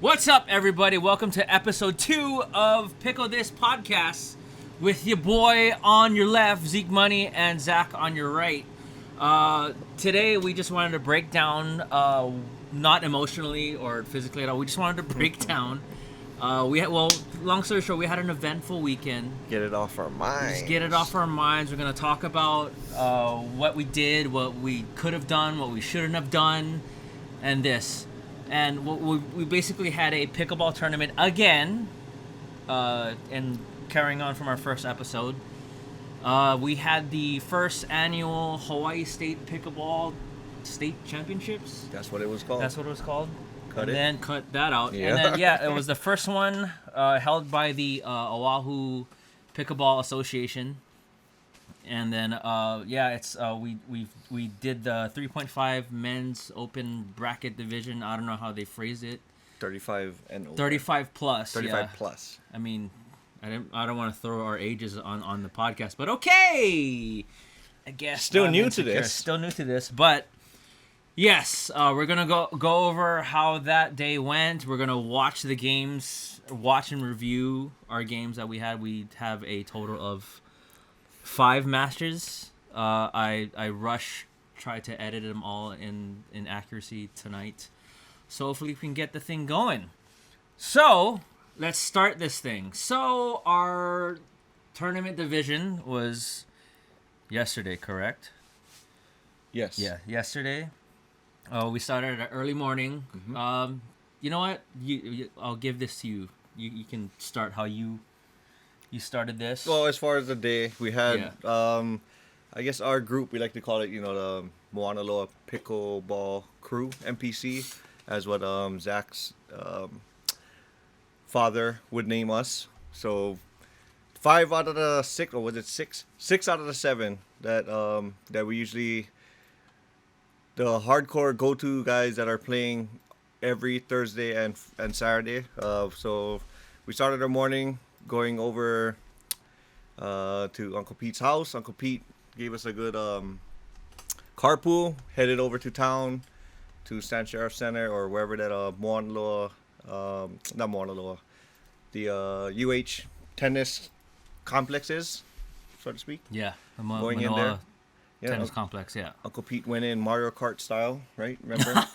What's up, everybody? Welcome to episode 2 of Pickle This podcast with your boy on your left, Zeke Money, and Zach on your right. Today, we just wanted to break down, not emotionally or physically at all, we just wanted to break down. Long story short, we had an eventful weekend. Get it off our minds. Just get it off our minds. We're going to talk about what we did, what we could have done, what we shouldn't have done, and this. And we basically had a pickleball tournament again, and carrying on from our first episode. We had the first annual Hawaii State Pickleball State Championships. That's what it was called. Then cut that out. Yeah. And then, it was the first one held by the Oahu Pickleball Association. And then, we did the 3.5 men's open bracket division. I don't know how they phrased it. 35 and over. 35 plus. 35 plus. I mean, I don't want to throw our ages on the podcast, but okay. I guess Still I'm new insecure. to this. Still new to this, but yes, we're gonna go over how that day went. We're gonna watch the games, watch and review our games that we had. We have a total of 5 matches. I tried to edit them all in accuracy tonight, so hopefully we can get the thing going. So let's start this thing. So our tournament division was yesterday, correct? Yes. Yeah, yesterday. We started at early morning. Mm-hmm. You know what? I'll give this to you. You can start how you started this. Well, as far as the day, we had, I guess our group, we like to call it, the Moana Loa Pickleball Crew, MPC, as what Zach's father would name us. So 5 out of the 6, or was it 6? 6 out of the 7 that we usually, the hardcore go-to guys that are playing every Thursday and Saturday. So we started our morning going over to Uncle Pete's house. Uncle Pete gave us a good carpool, headed over to town to Stan Sheriff Center or wherever that Moana Loa, not Moana Loa, the UH tennis complex is, so to speak. Yeah, Going in there. Tennis complex, yeah. Uncle Pete went in Mario Kart style, right? Remember?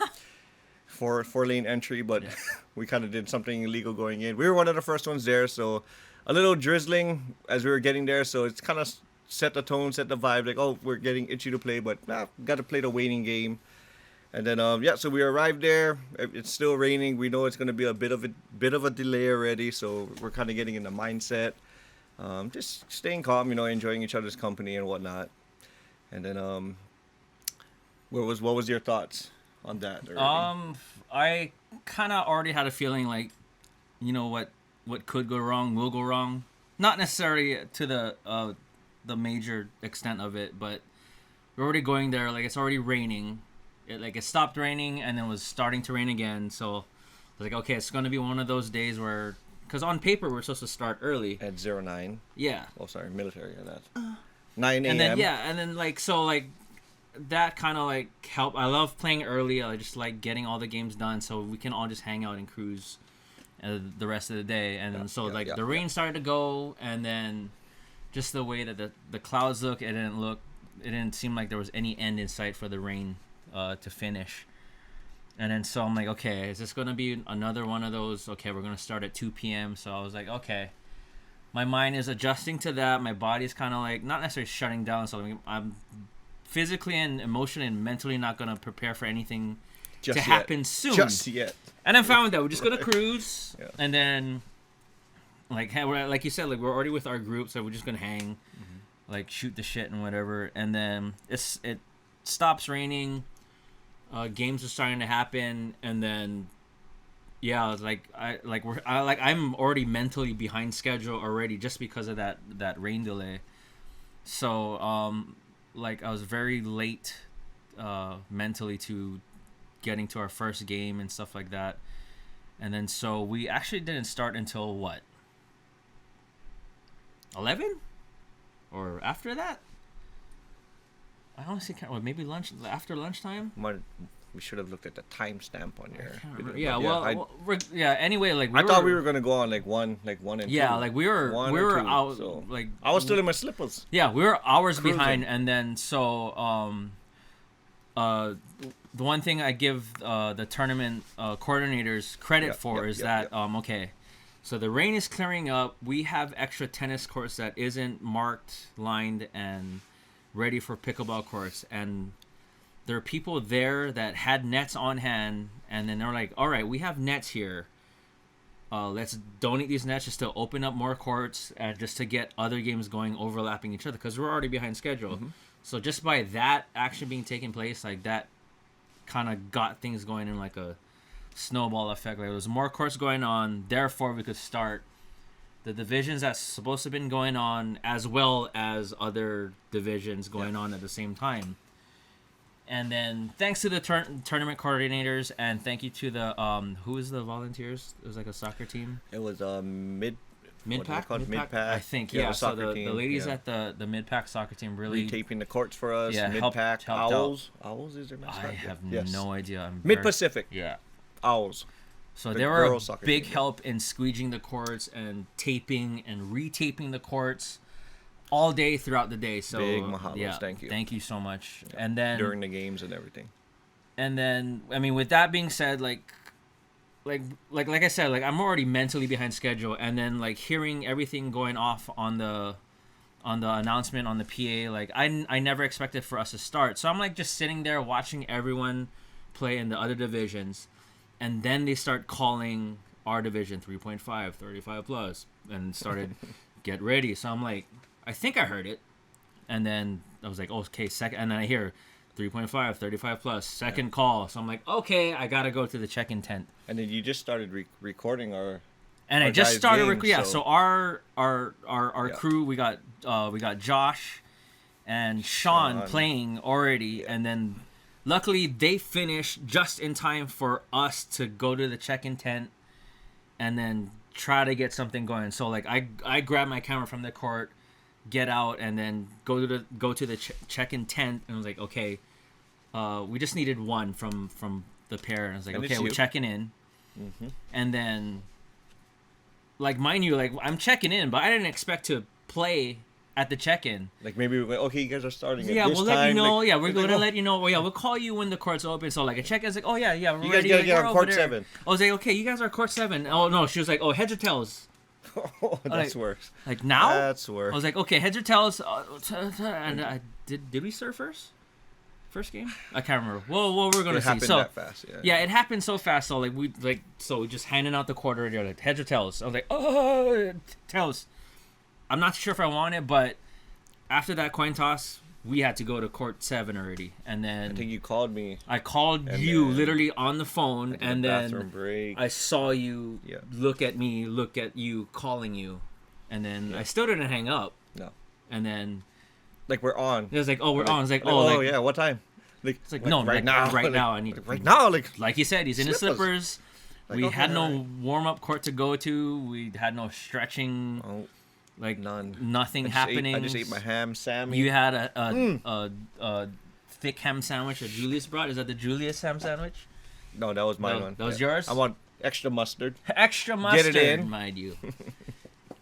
Four-lane entry, but yeah. We kind of did something illegal going in. We were one of the first ones there, so a little drizzling as we were getting there, so it's kind of set the tone, set the vibe, like, oh, we're getting itchy to play, but got to play the waiting game. And then, so we arrived there. It's still raining. We know it's going to be a bit of a delay already, so we're kind of getting in the mindset. Just staying calm, enjoying each other's company and whatnot. And then, what was your thoughts on that already? I kind of already had a feeling like, what could go wrong will go wrong. Not necessarily to the major extent of it, but we're already going there. Like, it's already raining. It stopped raining and then was starting to rain again. So I was like, okay, it's going to be one of those days where, because on paper we're supposed to start early At 09. Yeah. Oh, sorry, military and that. 9 a.m. And then that kind of helped. I love playing early. I just like getting all the games done so we can all just hang out and cruise the rest of the day. And then the rain started to go, and then just the way that the clouds look, it didn't seem like there was any end in sight for the rain to finish. And then so I'm like, okay, is this going to be another one of those? Okay, we're going to start at 2 p.m. So I was like, okay. My mind is adjusting to that. My body's kind of not necessarily shutting down. So I'm physically and emotionally and mentally not going to prepare for anything to happen soon. Just yet. And I'm fine with that. We're just going to cruise. Yeah. And then, like you said, we're already with our group, so we're just going to hang, shoot the shit and whatever. And then it stops raining. Games are starting to happen. And then, yeah, I'm already mentally behind schedule already just because of that rain delay. So, I was very late mentally to getting to our first game and stuff like that. And then so we actually didn't start until what? 11? Or after that? I honestly can't. Maybe lunch after lunchtime. we should have looked at the timestamp on your. Yeah, Anyway, like I thought we were gonna go on like one and two. Yeah, like we were out. So like I was still in my slippers. Yeah, we were hours Cruising. behind, and then the one thing I give the tournament coordinators credit for is that okay, so the rain is clearing up. We have extra tennis courts that isn't marked, lined, and ready for pickleball courts, and there are people there that had nets on hand, and then they're like, all right, we have nets here. Let's donate these nets just to open up more courts and just to get other games going, overlapping each other, because we're already behind schedule. Mm-hmm. So just by that action being taking place, like that kind of got things going in like a snowball effect. Like there was more courts going on, therefore we could start the divisions that's supposed to have been going on, as well as other divisions going on at the same time. And then thanks to the tournament coordinators, and thank you to the who was the volunteers? It was like a soccer team. It was Mid-pack, I think. Yeah, so the ladies at the mid-pack soccer team really retaping the courts for us. Yeah, mid-pack helped Owls. Out. Owls is their mascot? I have no idea. Mid-Pacific. Yeah. Owls. So they were a big help in squeegeing the courts and taping and retaping the courts all day throughout the day. So big mahalos, thank you. Thank you so much. Yeah. And then during the games and everything. And then I mean, with that being said, like I said, like I'm already mentally behind schedule, and then like hearing everything going off on the announcement on the PA, like I never expected for us to start. So I'm like just sitting there watching everyone play in the other divisions, and then they start calling our division 3.5, 35 plus, and started get ready. So I'm like, I think I heard it, and then I was like, okay, second, and then I hear 3.5, 35 plus, second call. So I'm like, okay, I gotta go to the check-in tent. And then you just started recording our. And I just started recording. Yeah, so so our crew, we got Josh and Sean playing already, and then luckily they finished just in time for us to go to the check-in tent, and then try to get something going. So like I grabbed my camera from the court, get out, and then go to the check-in tent, and I was like, okay, we just needed one from the pair, and I was like, okay, we're checking in, and then like mind you, like I'm checking in, but I didn't expect to play at the check-in. Like maybe we're okay, you guys are starting. Yeah, at this we'll time. let you know. Like, yeah, we're going to let you know. Well, yeah, we'll call you when the court's open. So like a check-in's like, oh yeah, we're you ready. guys gotta get on court 7. I was like, okay, you guys are court 7. Oh no, she was like, oh, heads or tails. Oh, that's worse. Like now? That's worse. I was like, okay, heads or tails. And did we serve first? First game? I can't remember. Well, we're gonna see. Happened So that fast. Yeah, it happened so fast. So we just handing out the quarter. They're like heads or tails. I was like, oh, tails. I'm not sure if I want it, but after that coin toss, we had to go to court 7 already, and then I think you called me. I called you literally on the phone, and then break. I saw you look at me, look at you, calling you, and then I still didn't hang up. No. And then like we're on. It was like, oh, we're on. It's like, oh, yeah, what time? Like, it's like no, right now. Right now, I need right now. Like he said, he's in his slippers. Like, we had no warm-up court to go to. We had no stretching. Oh. Like none. Nothing happening. I just ate my ham sandwich. You had a thick ham sandwich that Julius brought. Is that the Julius ham sandwich? No, that was my one. That was yours? I want extra mustard. Extra mustard, get it in. mind you.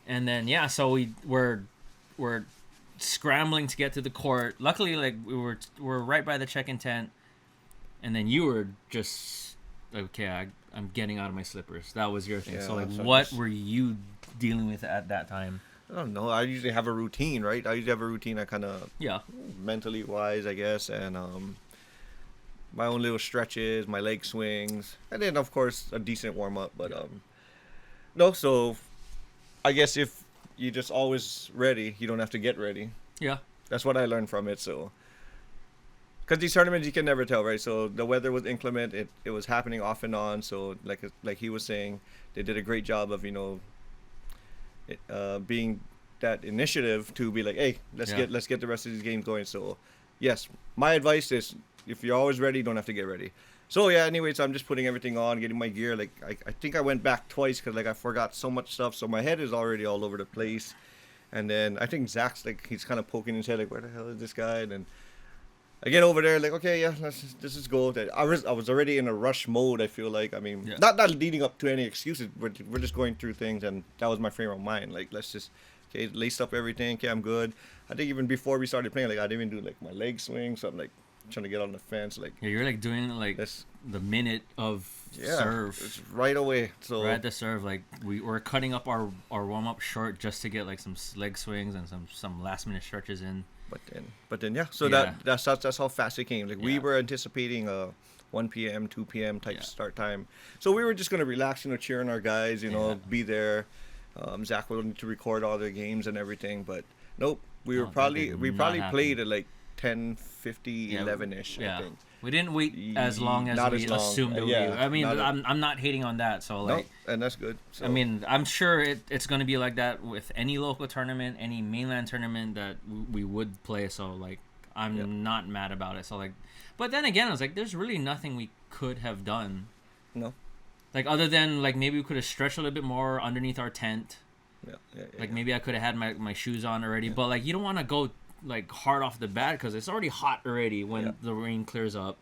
And then so we're scrambling to get to the court. Luckily, like we're right by the check-in tent, and then you were just like, okay, I'm getting out of my slippers. That was your thing. So like, what were you dealing with at that time? I don't know. I usually have a routine, right? I kind of mentally wise, I guess, and my own little stretches, my leg swings, and then of course a decent warm up. But no, so I guess if you just always ready, you don't have to get ready. Yeah, that's what I learned from it. So because these tournaments you can never tell, right? So the weather was inclement. It was happening off and on. So like he was saying, they did a great job of being that initiative to be like, hey, let's get the rest of these games going. So yes, my advice is if you're always ready, you don't have to get ready. So yeah, anyway, so I'm just putting everything on, getting my gear. Like I think I went back twice because like I forgot so much stuff. So my head is already all over the place. And then I think Zach's like he's kind of poking his head like, where the hell is this guy? And then I get over there like, okay, yeah, this is go. I was already in a rush mode. I feel like, I mean, Yeah. not leading up to any excuses. We're just going through things, and that was my frame of mind. Like, let's just okay, lace up everything. Okay, I'm good. I think even before we started playing, like I didn't even do like my leg swing, so I'm like trying to get on the fence. Like, Yeah, you're like doing like this, the minute of yeah, serve. it's right away. So Right at the serve, like we're cutting up our warm up short just to get like some leg swings and some last minute stretches in. But then yeah. So Yeah. that's how fast it came. Like we Yeah. were anticipating a 1 p.m., 2 p.m. type Yeah. start time. So we were just gonna relax, cheering our guys, Yeah. be there. Zach will need to record all their games and everything, but nope. We No, that probably did not happen. played at like 10:50, 11ish. Yeah. I think. We didn't wait as long as Not we as long. assumed it would Yeah, be. I mean, not a- I'm not hating on that. So like, Nope, and that's good. So, I mean, I'm sure it's going to be like that with any local tournament, any mainland tournament that we would play. So like, I'm not mad about it. So like, but then again, I was like, there's really nothing we could have done. no. Like other than like maybe we could have stretched a little bit more underneath our tent. Like maybe I could have had my shoes on already. But like, you don't want to go like hard off the bat because it's already hot already when the rain clears up.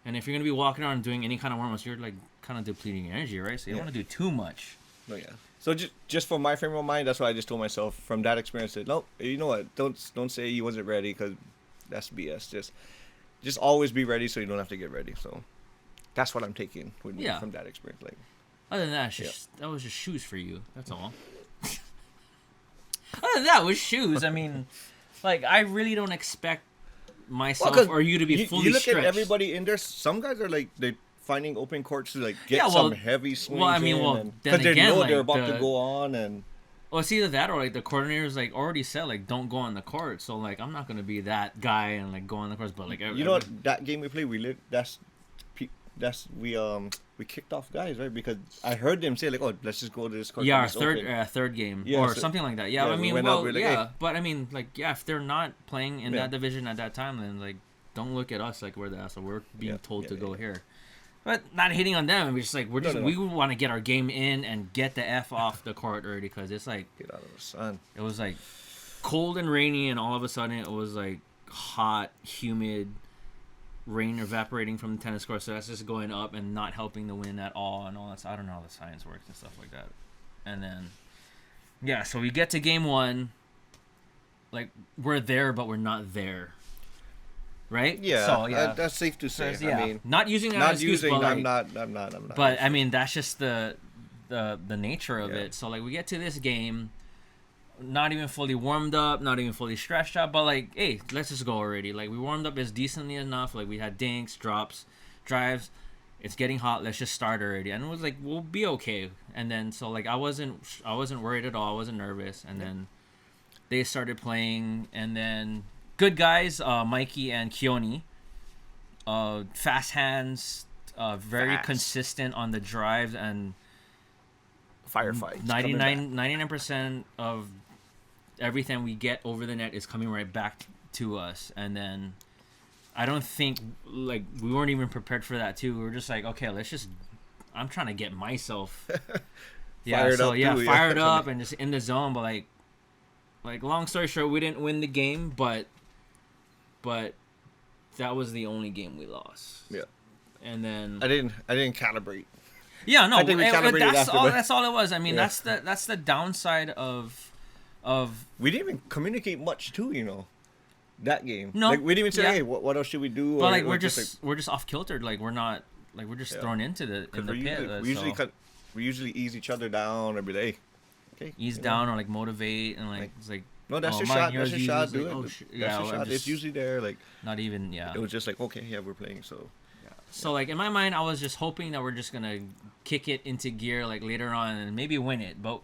And if you're gonna be walking around and doing any kind of warm-ups, you're like kind of depleting energy, right? So you don't want to do too much. No, yeah. So just for my frame of mind, that's why I just told myself from that experience that nope, you know what? Don't say you wasn't ready because that's BS. Just always be ready so you don't have to get ready. So that's what I'm taking with me from that experience. Like other than that, that was just shoes for you. That's all. Other than that, was shoes. I mean, like I really don't expect myself or you to be fully you look stretched. at everybody in there. Some guys are like they're finding open courts to like get some heavy swings. Well, I mean, because they know like, they're about to go on and. Well, it's either that or like the coordinators like already said like don't go on the court. So like I'm not gonna be that guy and like go on the courts. But like you know what, that game we played, we kicked off guys, right? Because I heard them say like, oh, let's just go to this court. Yeah, our third game or something like that. Yeah, I mean, but I mean, like, if they're not playing in that division at that time, then like, don't look at us like we're the asshole. We're being told to go here. But not hitting on them. We're just like we want to get our game in and get the F off the court already because it's like get out of the sun. It was like cold and rainy, and all of a sudden it was like hot, humid, rain evaporating from the tennis court. So that's just going up and not helping the wind at all, and all that. I don't know how the science works and stuff like that. And then so we get to game one. Like we're there, but we're not there. Right? Yeah, so, that's safe to say. I mean, not using that as excuse, but like, I'm not. But I mean, that's just the nature of it. So like, we get to this game, not even fully warmed up, not even fully stretched out, but like, hey, let's just go already. Like, we warmed up as decently enough. Like, we had dinks, drops, drives. It's getting hot. Let's just start already. And it was like, we'll be okay. And then so like, I wasn't worried at all. I wasn't nervous. And then they started playing, and then. Good guys, Mikey and Keone. Fast hands, very consistent on the drives, and firefights. 99% of everything we get over the net is coming right back to us. And then I don't think, like, we weren't even prepared for that, too. We were just like, okay, I'm trying to get myself. Fired up and just in the zone. But, like long story short, we didn't win the game, but that was the only game we lost. Yeah. And then I didn't calibrate. Yeah, no, I think we calibrated that's all it was. I mean, that's the downside of we didn't even communicate much too, that game. No. Like, we didn't even say, hey, what else should we do? But like we're just off kiltered. Like we're not like we're just thrown into the pit. We usually ease each other down or be like, hey, okay, ease down or like motivate and like it's like. No, that's your shot. That's your shot. Do it. That's your shot. It's usually there. Like not even. Yeah. It was just like okay, we're playing. So. Yeah. So like in my mind, I was just hoping that we're just gonna kick it into gear like later on and maybe win it, but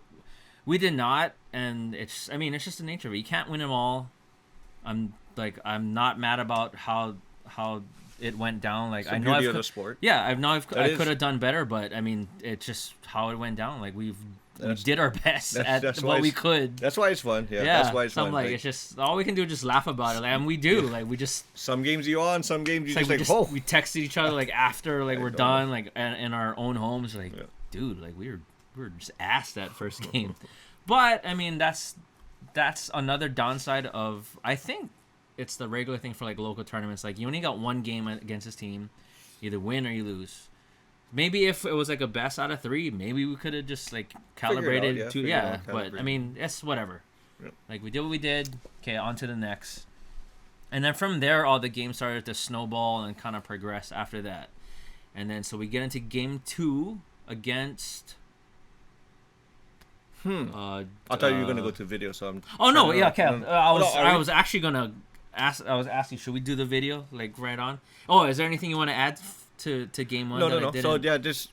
we did not. And it's just the nature of it. You can't win them all. I'm not mad about how it went down. Like I know the sport. Yeah, I could have done better, but I mean it's just how it went down. Like we did our best at what we could. That's why it's fun. Yeah, that's why it's fun. Like it's just all we can do is just laugh about it. Like, and we do. Like we just some games you on, some games you we texted each other like after like we're done like in our own homes like dude like we were just ass that first game. But I mean that's another downside of I think it's the regular thing for like local tournaments. Like you only got one game against this team, either win or you lose. Maybe if it was like a best out of 3, maybe we could have just like calibrated but I mean, it's whatever. Yep. Like we did what we did. Okay, on to the next. And then from there, all the games started to snowball and kind of progress after that. And then so we get into game 2 against. I thought you were gonna go to video, so I'm. Oh no! Yeah, okay. I was actually gonna ask. I was asking, should we do the video like right on? Oh, is there anything you want to add to game 1? No. So yeah, just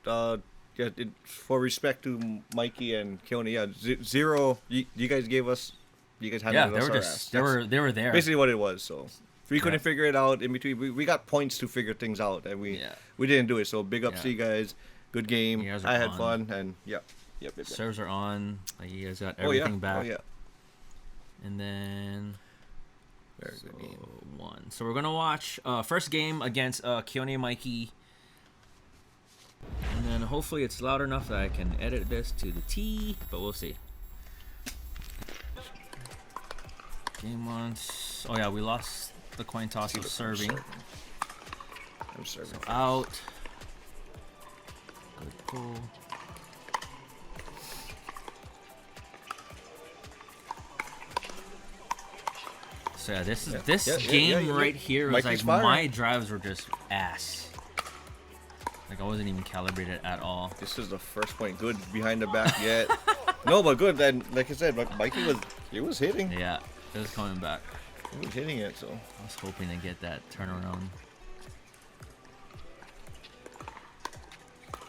for respect to Mikey and Keone, yeah, 0. You guys gave us. You guys handled they us were our just ass. they were there. Basically what it was. So if we couldn't figure it out in between, we got points to figure things out, and we didn't do it. So big ups to you guys. Good game. I had fun, and Yep. Serves are on. Like you guys got everything back. Oh yeah. And then very good game. 1. So we're gonna watch first game against Keone and Mikey. And then hopefully it's loud enough that I can edit this to the T, but we'll see. Game 1. Oh yeah, we lost the coin toss of serving. I'm serving. So out. Good pull. So yeah, this game right here was like my drives were just ass. Like I wasn't even calibrated at all. This is the first point. Good behind the back yet. No, but good. Then, like I said, Mikey was hitting. Yeah, it was coming back. He was hitting it, so. I was hoping to get that turnaround.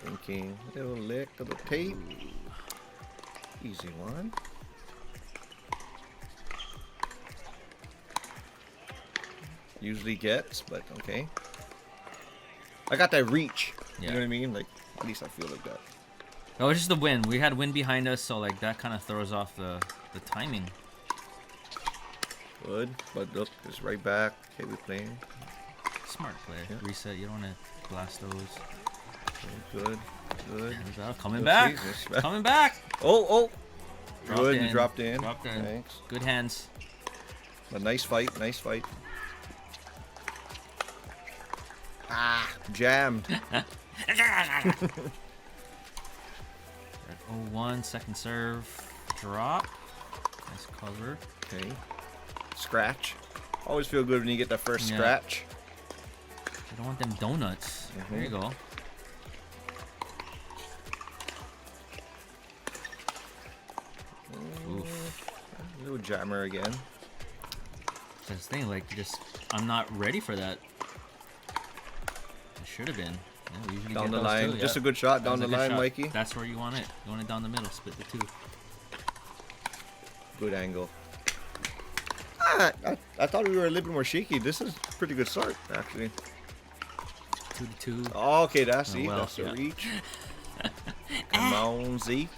Thinking, little lick of the tape. Easy one. Usually gets, but okay. I got that reach. You know what I mean? Like, at least I feel like that. Oh, it's just the wind. We had wind behind us, so like that kind of throws off the timing. Good, but look, it's right back. Okay, we're playing. Smart play. Yeah. Reset. You don't want to blast those. Okay, good. Coming back. Coming back. Oh. Dropped in. You dropped in. Thanks. Good hands. But nice fight. Jammed. 0-1, second serve, drop. Nice cover. Okay. Scratch. Always feel good when you get that first scratch. You don't want them donuts. There you go. Oof. A little jammer again. That's the thing, like, I'm not ready for that. I should have been. Yeah, we usually down get the those line. too, Just a good shot down the line, Mikey. That's where you want it. You want it down the middle. Split the 2. Good angle. I thought we were a little bit more shaky. This is a pretty good start, actually. 2-2. Oh, okay, that's the reach. Come on, Zeke.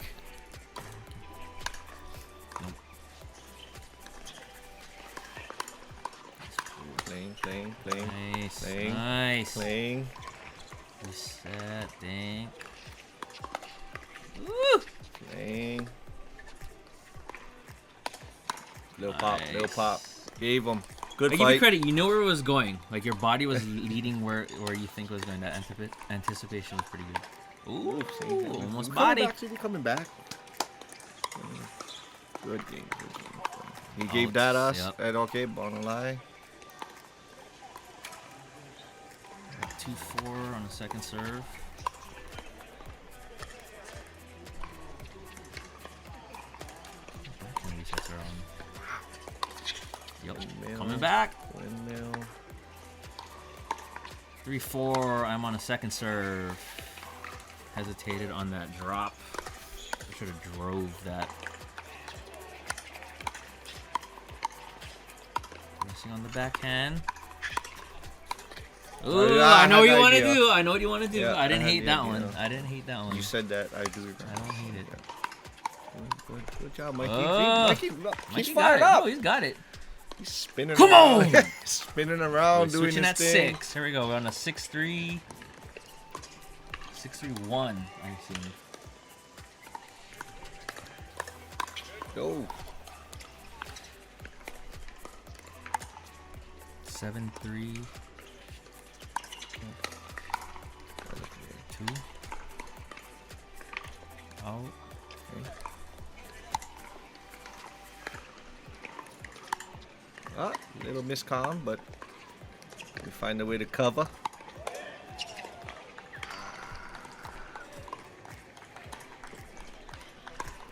Nope. Playing. Nice. Playing. Reset, think. Woo! Playing. Little pop. Gave him. Good fight. I give you credit. You know where it was going. Like your body was leading where you think it was going. That anticipation was pretty good. Ooh, almost body. Coming back. Good game. He gave that us. Yep. And okay, bottom line. 2-4 on the second serve. Resets are on. Yep. Windmill. Coming back. Windmill. 3-4. I'm on a second serve. Hesitated on that drop. I should have drove that. Missing on the backhand. Ooh, I know what you want to do. I know what you want to do. Yeah, I didn't hate that one. I didn't hate that one. You said that. I do. I don't hate it. Good job, Mikey. He's fired up. Oh, he's got it. He's spinning. Come on! Spinning around, doing his thing. Switching at 6. Here we go. We're on a 6-3. 6-3-1. I see. Go. 7-3. 2. Out. Okay. Ah, little miscom, but we find a way to cover.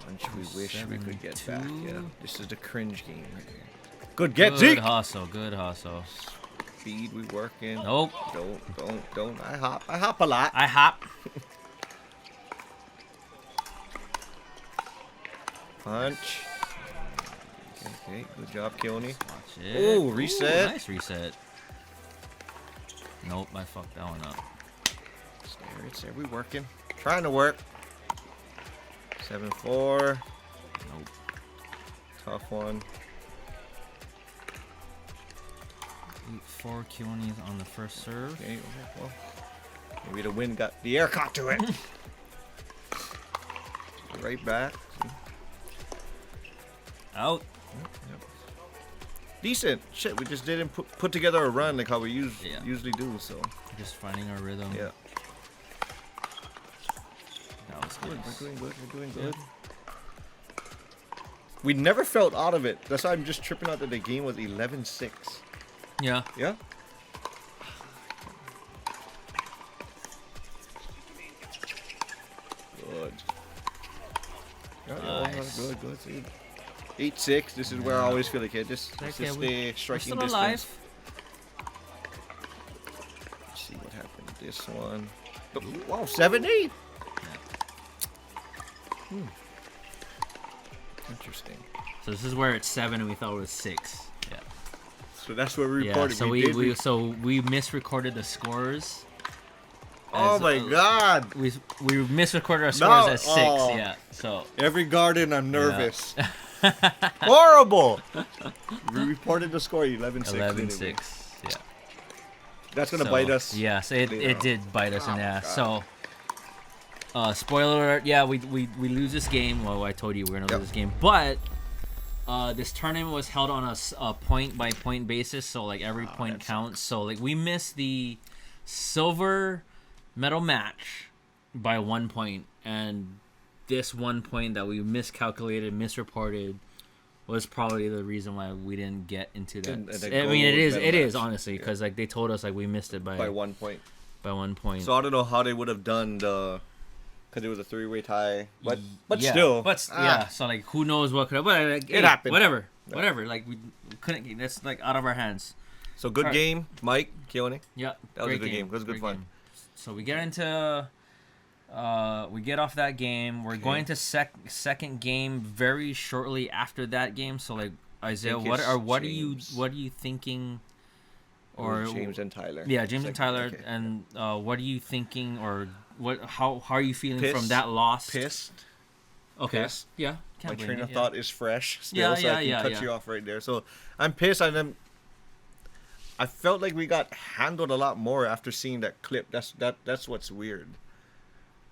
Bunch we wish we could get back. Yeah, this is the cringe game right here. Good get, Zeke! Good hustle, good hustle. Speed, we working. Nope. Don't. I hop a lot. I hop. Punch. Okay, good job, Keone. Watch it. Oh, reset. Ooh, nice reset. Nope, I fucked that one up. It's there. We working. Trying to work. 7-4. Nope. Tough one. 8-4. Keone's on the first serve. Okay, well, maybe the wind got the air caught to it. Right back. Out. Yep. Decent. Shit, we just didn't put together a run like how we usually do. So just finding our rhythm. yeah. That was good. We're doing good. We're doing good. We never felt out of it. That's why I'm just tripping out that the game was 11-6. Yeah. Yeah. Good. Nice. Good. See, 8-6. This is where I always feel like, hey, just stay striking we're still distance. alive. Let's see what happened. This one. Oh, wow, 7-8. Interesting. So this is where it's 7 and we thought it was 6. Yeah. So that's what we reported. So we misrecorded the scores. Oh my God. We misrecorded our scores as 6. Oh. Yeah. So Every garden, I'm nervous. Horrible. We reported the score 11-6. 11-6. Yeah. That's gonna bite us. Yeah. So it did bite us in the ass. So. Spoiler alert, yeah, we lose this game. Well, I told you we're going to lose this game. But this tournament was held on a point-by-point basis, so, like, every point counts. So, like, we missed the silver medal match by 1 point. And this 1 point that we miscalculated, misreported, was probably the reason why we didn't get into that. I mean, it is, honestly, because, like, they told us, like, we missed it by 1 point. By 1 point. So, I don't know how they would have done the... Because it was a 3-way tie, but still, so like who knows what could have, but like, it happened. Whatever, like we couldn't. That's like out of our hands. So good game, Mike, Keone. Yeah, that was a good game. It was good fun. Game. So we get into, we get off that game. We're going to second game very shortly after that game. So like Isaiah, what are you thinking? Or James and Tyler. Yeah, James and Tyler. Okay. And what are you thinking, or what? How are you feeling from that loss? Pissed. Okay. Pissed. Yeah. My train of thought is fresh still, so I can cut you off right there. So I'm pissed, and I felt like we got handled a lot more after seeing that clip. That's what's weird.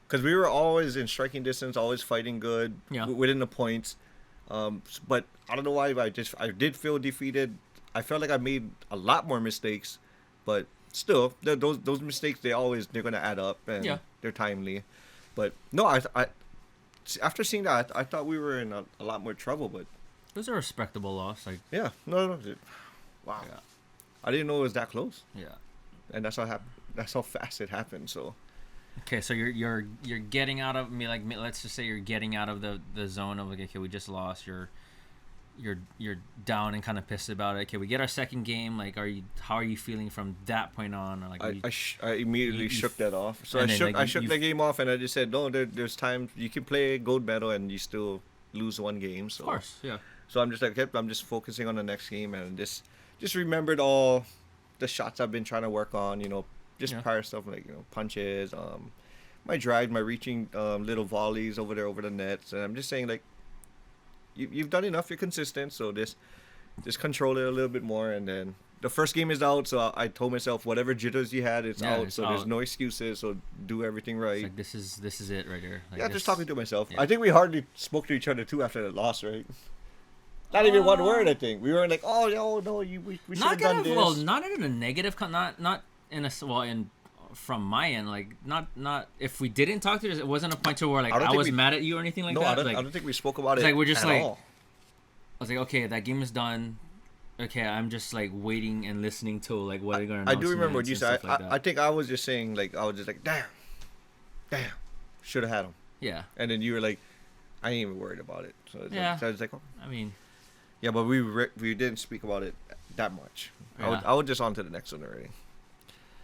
Because we were always in striking distance, always fighting good within the points. But I don't know why I did feel defeated. I felt like I made a lot more mistakes, but still, those mistakes they're gonna add up and they're timely. But no, I after seeing that, I thought we were in a lot more trouble. But it was a respectable loss. Like no, wow, I didn't know it was that close. Yeah, and that's how fast it happened. So okay, so you're getting out of me, like, let's just say you're getting out of the zone of like, okay, we just lost. You're down and kind of pissed about it. Okay, we get our second game. Like, how are you feeling from that point on? Or like, I immediately shook that off. So I shook the game off, and I just said, no, there's times you can play gold medal and you still lose one game. So of course, yeah. So I'm just like, I'm just focusing on the next game, and just remembered all the shots I've been trying to work on. Prior stuff like punches, my drive, my reaching little volleys over the nets, and I'm just saying like. You've done enough. You're consistent, so just control it a little bit more. And then the first game is out, so I told myself whatever jitters you had, it's out. So there's no excuses. So do everything right. It's like this is it right here. Like just talking to myself. Yeah. I think we hardly spoke to each other too after the loss, right? Not even one word, I think. We weren't like, oh, no, we should have done this. Well, not in a negative, not in a, well, in, from my end, like, not, if we didn't talk to you, it wasn't a point to where, like, I was mad at you or anything like that. No, I don't think we spoke about it like, we're just at like, all. I was like, okay, that game is done. Okay, I'm just, like, waiting and listening to, like, what they're going to announce. I do remember what you said. Like I think I was just saying, like, I was just like, damn, should have had him. Yeah. And then you were like, I ain't even worried about it. So, yeah. So I was like, oh. I mean. Yeah, but we didn't speak about it that much. Yeah. I was just on to the next one already.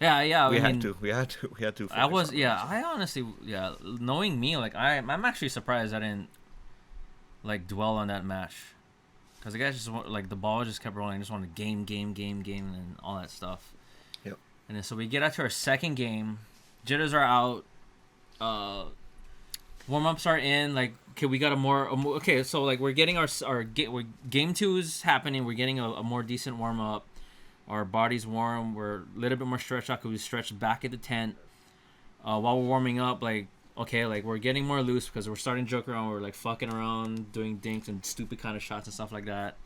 Yeah. We had to. I honestly, knowing me, like, I'm actually surprised I didn't, like, dwell on that match. Because the guys just, like, the ball just kept rolling. I just wanted game, and all that stuff. Yep. And then so we get out to our second game. Jitters are out. Warm-ups are in, like, okay, we got a more okay, so, like, we're getting game 2 is happening, we're getting a more decent warm-up, our body's warm, we're a little bit more stretched out because we stretched back at the tent, while we're warming up, like, okay, like, we're getting more loose because we're starting to joke around, we're, like, fucking around, doing dinks and stupid kind of shots and stuff like that,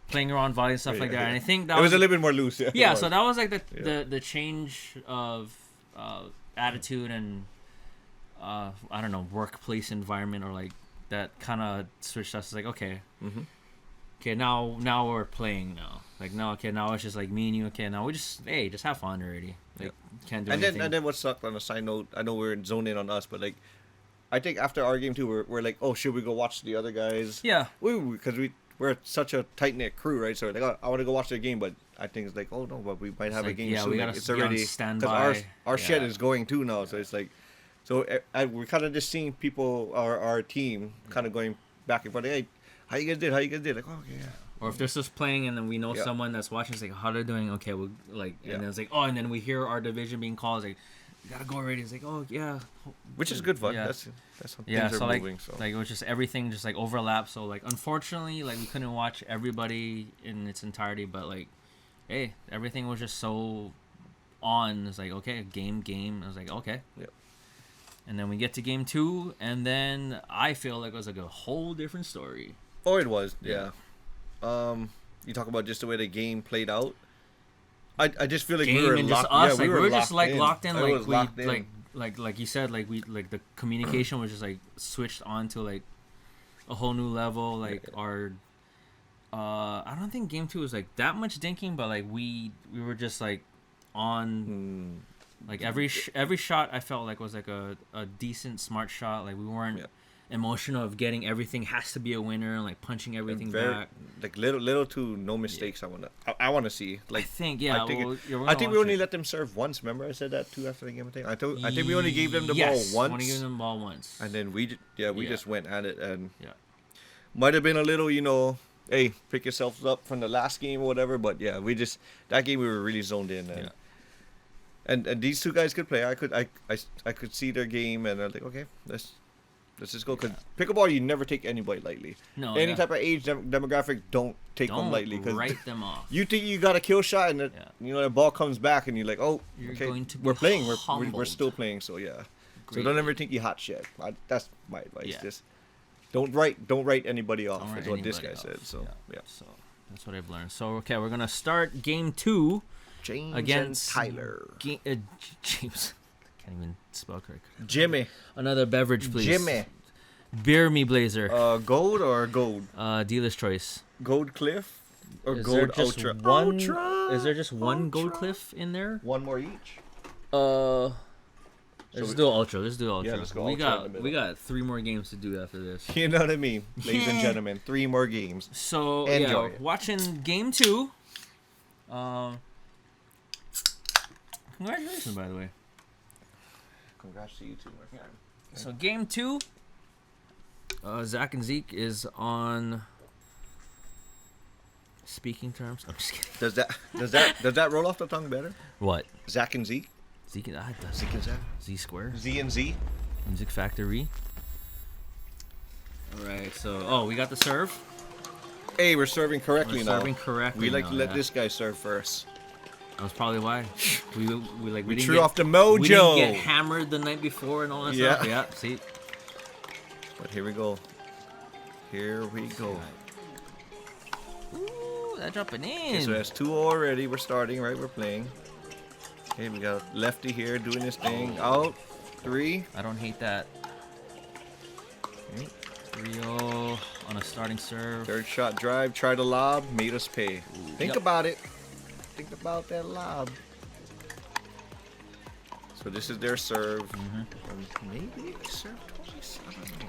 playing around volley and stuff like that, and I think that it was a little bit more loose, yeah, so that was, like, the change of attitude and I don't know, workplace environment, or like that kind of switched us. It's like, okay, okay, now we're playing now. Like, now, okay, now it's just like me and you. Okay, now we just have fun already. Like, can't do anything. And then what sucked, on a side note, I know we're zoned in on us, but like, I think after our game too, we're like, oh, should we go watch the other guys? Yeah, because we're such a tight knit crew, right? So we're like, oh, I want to go watch their game, but I think it's like, oh no, but we might have a game soon. We gotta it's already standby. Because our shed is going too now, so it's like. So we're kind of just seeing people, our team, kind of going back and forth. Hey, how you guys did? Like, oh, okay, yeah. Or if they're just playing and then we know someone that's watching, it's like, how they're doing? Okay, we'll, like, and then it's like, oh, and then we hear our division being called. It's like, we gotta go already. It's like, oh, yeah. Which is good fun. Yeah. That's how things are like, moving. So like, it was just everything just like overlapped. So like, unfortunately, like, we couldn't watch everybody in its entirety. But like, hey, everything was just so on. It's like, okay, game. I was like, okay. Yep. And then we get to game 2, and then I feel like it was like a whole different story. Oh, it was, yeah. You talk about just the way the game played out. I just feel like we were locked. Us, yeah, we were just like locked in, like we locked in. like you said, like we like the communication was just like switched on to like a whole new level. Like our, I don't think game 2 was like that much dinking, but like we were just like on. Like every shot I felt like was like a decent smart shot. Like we weren't emotional of getting everything has to be a winner and like punching everything back. Like little to no mistakes. I want to see. Like I think I think we only let them serve once. Remember I said that too after the game. I think we only gave them the ball once. Only gave them the ball once. And then we just went at it and might have been a little, hey, pick yourselves up from the last game or whatever. But that game we were really zoned in. And these two guys could play. I could see their game, and I'm like, okay, let's just go. Because pickleball, you never take anybody lightly. No, any type of age demographic, don't take them lightly. Don't write them off. You think you got a kill shot, and the ball comes back, and you're like, oh, we're playing. We're still playing. So yeah. So don't ever think you hot shit. That's my advice. Yeah. Just don't write anybody off. Is what this guy said. So yeah. So that's what I've learned. So okay, we're gonna start game 2. James against and Tyler. James. Can't even spell correct. Jimmy. Another beverage, please. Jimmy. Beer me blazer. Gold or gold? Dealer's choice. Gold Cliff or Is Gold there just Ultra? Ultra? Is there just one Gold Cliff in there? One more each. Let's do Ultra. Yeah, let's go. We got 3 more games to do after this. You know what I mean, ladies and gentlemen. 3 more games. So watching game 2. Congratulations, by the way. Congrats to you too, my friend. So game 2, Zach and Zeke is on speaking terms. I'm just kidding. Does that roll off the tongue better? What? Zach and Zeke. Zeke and Zeke and Zach. Z square. Z and Z. Music Factory. All right. So we got the serve. Hey, we're serving correctly now. Serving correctly. We like to let this guy serve first. That was probably why we didn't threw off the mojo. We didn't get hammered the night before and all that stuff. Yeah, see. But here we go. that dropping in. Okay, so that's 2 already. We're starting, right? We're playing. Okay, we got lefty here doing his thing. Out. 3. I don't hate that. Okay. 3-0 on a starting serve. Third shot drive. Try to lob. Made us pay. Ooh, Think about it. Think about that lob. So this is their serve. Maybe they serve twice. I don't know.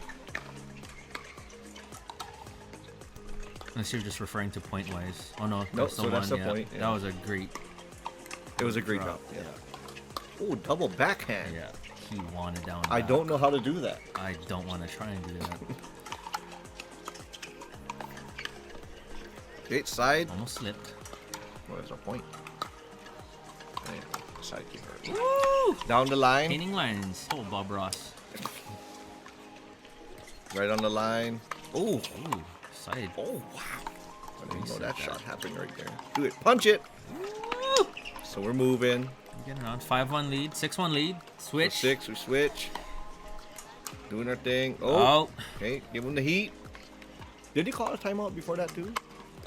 Unless you're just referring to point wise. Oh no, Nope, so that's the point. Yeah. That was a great. It was a great drop. Yeah. Oh, double backhand. Yeah, he wanted down. I back. don't know how to do that. I don't want to try and do that. Okay, side. Almost slipped. What is the point? Side keeper. Woo! Down the line. Painting lines. Oh, Bob Ross. Right on the line. Oh. Ooh, side. Oh, wow. I didn't know that Reset shot that. happened right there. Do it. Punch it. Woo! So we're moving. We're getting on. 5-1 lead. 6-1 lead. Switch. 6, we switch. Doing our thing. Oh. Oh. Okay, give him the heat. Did he call a timeout before that too?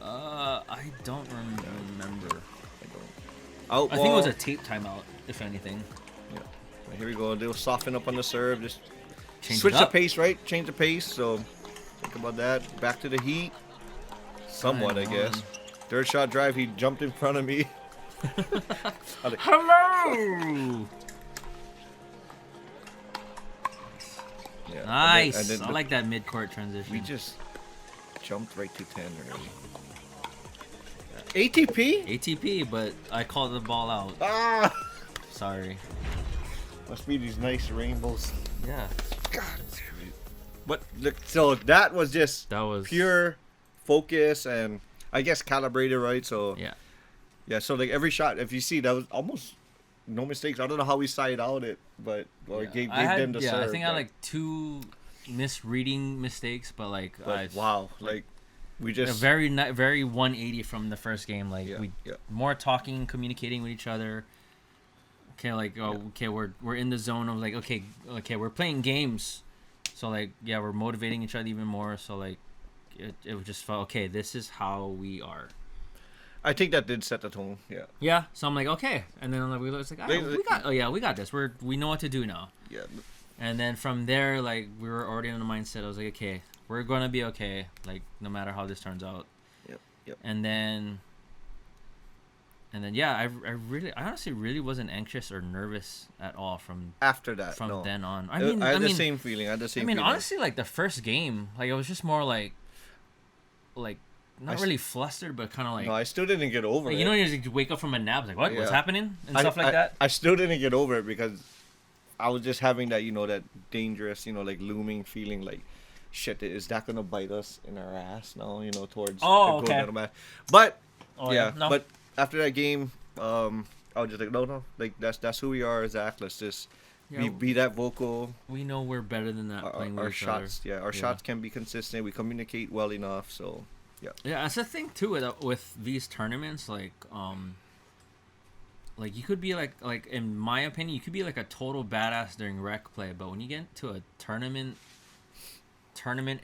I don't remember. Out I think it was a tape timeout, if anything. Yeah. Right, here we go. They'll soften up on the serve. Just Change switch it the up. pace, right? Change the pace. So think about that. Back to the heat. Somewhat, I guess. Third shot drive. He jumped in front of me. Like, hello. yeah. Nice. And then I like that mid-court transition. we just jumped right to 10 already. ATP? ATP, but I called the ball out. Ah! Sorry. Must be these nice rainbows. Yeah. God. But look, so that was just That was pure focus and I guess calibrated, right? So Yeah. So like every shot, if you see, that was almost no mistakes. I don't know how we side out it, but Yeah. gave I them the serve. I think I had like 2 misreading mistakes, but like wow, like we just very 180 from the first game. Like Yeah, we yeah. more talking, communicating with each other. Okay, like okay, we're in the zone of like okay, we're playing games, so like we're motivating each other even more. So like it just felt okay. This is how we are. I think that did set the tone. Yeah. Yeah. So I'm like okay, and then like we was like we got this. We know what to do now. Yeah. And then from there, like we were already in the mindset. I was like, okay, we're gonna be okay. Like no matter how this turns out. Yep. And then yeah, I honestly really wasn't anxious or nervous at all from After that, no. then on. I had the same feeling. Honestly, like the first game, like it was just more like not really flustered, but kind of like. No, I still didn't get over it. You know, you just wake up from a nap, like what's Yeah. happening and stuff like that. I still didn't get over it because I was just having that, that dangerous, like looming feeling like, shit, is that gonna bite us in our ass now? Towards the gold medal match. But No. but after that game, I was just like, no, like that's who we are, Zach. Let's just be that vocal. We know we're better than that. Playing Our with each shots, other. our shots can be consistent. We communicate well enough, so yeah. Yeah, that's the thing too with these tournaments. Like you could be like in my opinion, you could be like a total badass during rec play, but when you get into a tournament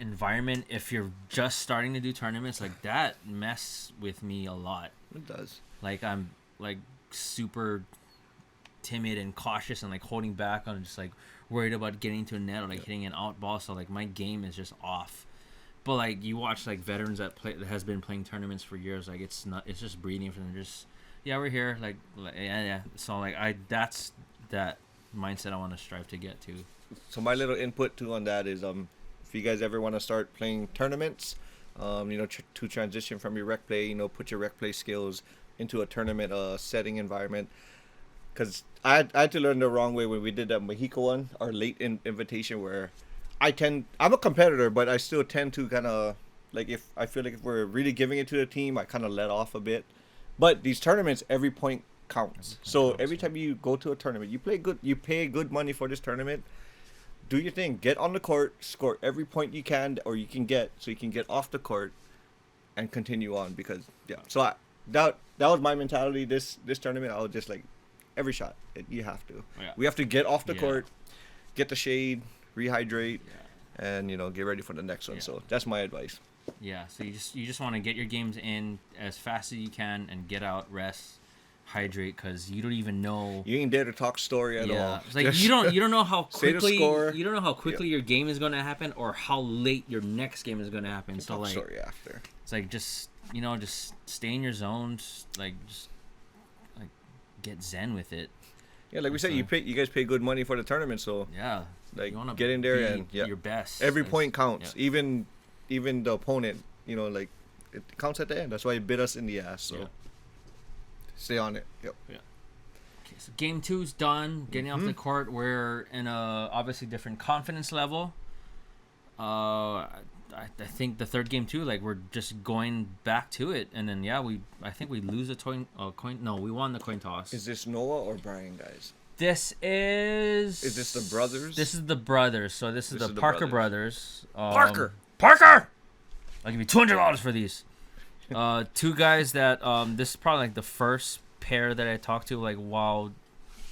environment, if you're just starting to do tournaments, like that mess with me a lot. It does. Like I'm like super timid and cautious and like holding back on just like worried about getting to a net or like hitting an out ball, so like my game is just off. But like you watch like veterans that has been playing tournaments for years, like it's just breathing for them. Just we're here, like yeah. So like that's that mindset I want to strive to get to. So my little input too on that is if you guys ever want to start playing tournaments, to transition from your rec play, put your rec play skills into a tournament setting environment. Because I had to learn the wrong way when we did that Mexico one, our late invitation, where I'm a competitor, but I still tend to kind of like if I feel like if we're really giving it to the team, I kind of let off a bit. But these tournaments, every point counts. So every time you go to a tournament, you pay good money for this tournament. Do your thing. Get on the court, score every point you can or you can get, so you can get off the court and continue on. Because so that was my mentality. This tournament, I was just like, every shot, you have to. Yeah. We have to get off the court, get the shade, rehydrate, and get ready for the next one. So that's my advice. Yeah, so you just want to get your games in as fast as you can and get out, rest, hydrate, because you don't even know. You ain't there to talk story at all. It's like you don't know how quickly Yep. your game is going to happen or how late your next game is going to happen. So talk like story after. it's like just stay in your zone, just get zen with it. Yeah, like we said, you guys pay good money for the tournament, so Yeah, like you wanna get in there be and your best. every point counts. Yeah. Even the opponent, like it counts at the end. That's why he bit us in the ass. So stay on it. Yep. Yeah. Okay, so game 2's done. Getting off the court, we're in a obviously different confidence level. I think the third game too, like we're just going back to it, and then I think we lose a coin. No, we won the coin toss. Is this Noah or Brian, guys? This is. Is this the brothers? This is the brothers. So this is the Parker brothers. Parker. I'll give you $200 for these. Two guys that this is probably like the first pair that I talked to like while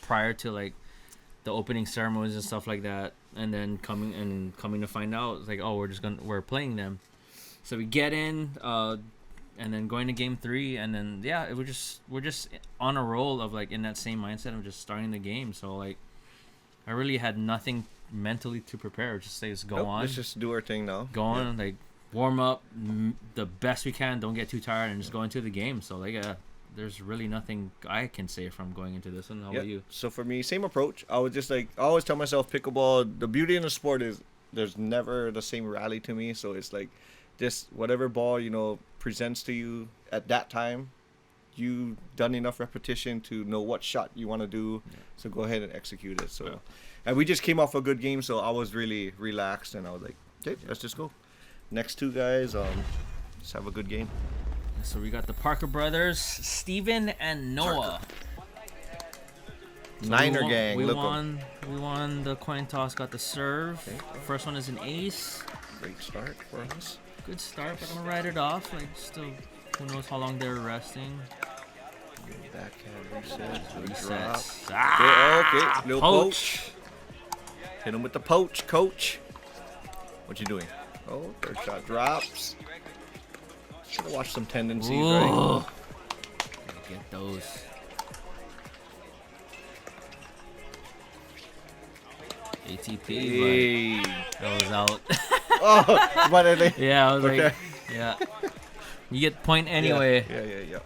prior to like the opening ceremonies and stuff like that, and then coming to find out it's like, oh, we're playing them. So we get in and then going to game 3, and then we're just on a roll of like in that same mindset of just starting the game. So like I really had nothing mentally to prepare. Just say, go on. Let's just do our thing now. Go on, like warm up the best we can. Don't get too tired, and just go into the game. So like, there's really nothing I can say from going into this one. How about you? So for me, same approach. I would just I always tell myself, pickleball. The beauty in the sport is there's never the same rally to me. So it's like, just whatever ball presents to you at that time, you done enough repetition to know what shot you want to do. So go ahead and execute it. So, and we just came off a good game, so I was really relaxed, and I was like, okay, let's just go. Next 2 guys, let's have a good game. So we got the Parker brothers, Steven and Noah. So Niner gang. We won the coin toss, got the serve. Okay. First one is an ace. Great start for us. Good start, but I'm gonna write it off. Like, still, who knows how long they're resting. Backhand reset. Resets. Okay, little poach. Hit him with the poach, coach. What you doing? Oh, third shot drops. Should have watched some tendencies, right? Gotta get those. ATP, Hey. but that was out. Oh, but it, Yeah, I was okay. like, yeah. You get point anyway. Yeah.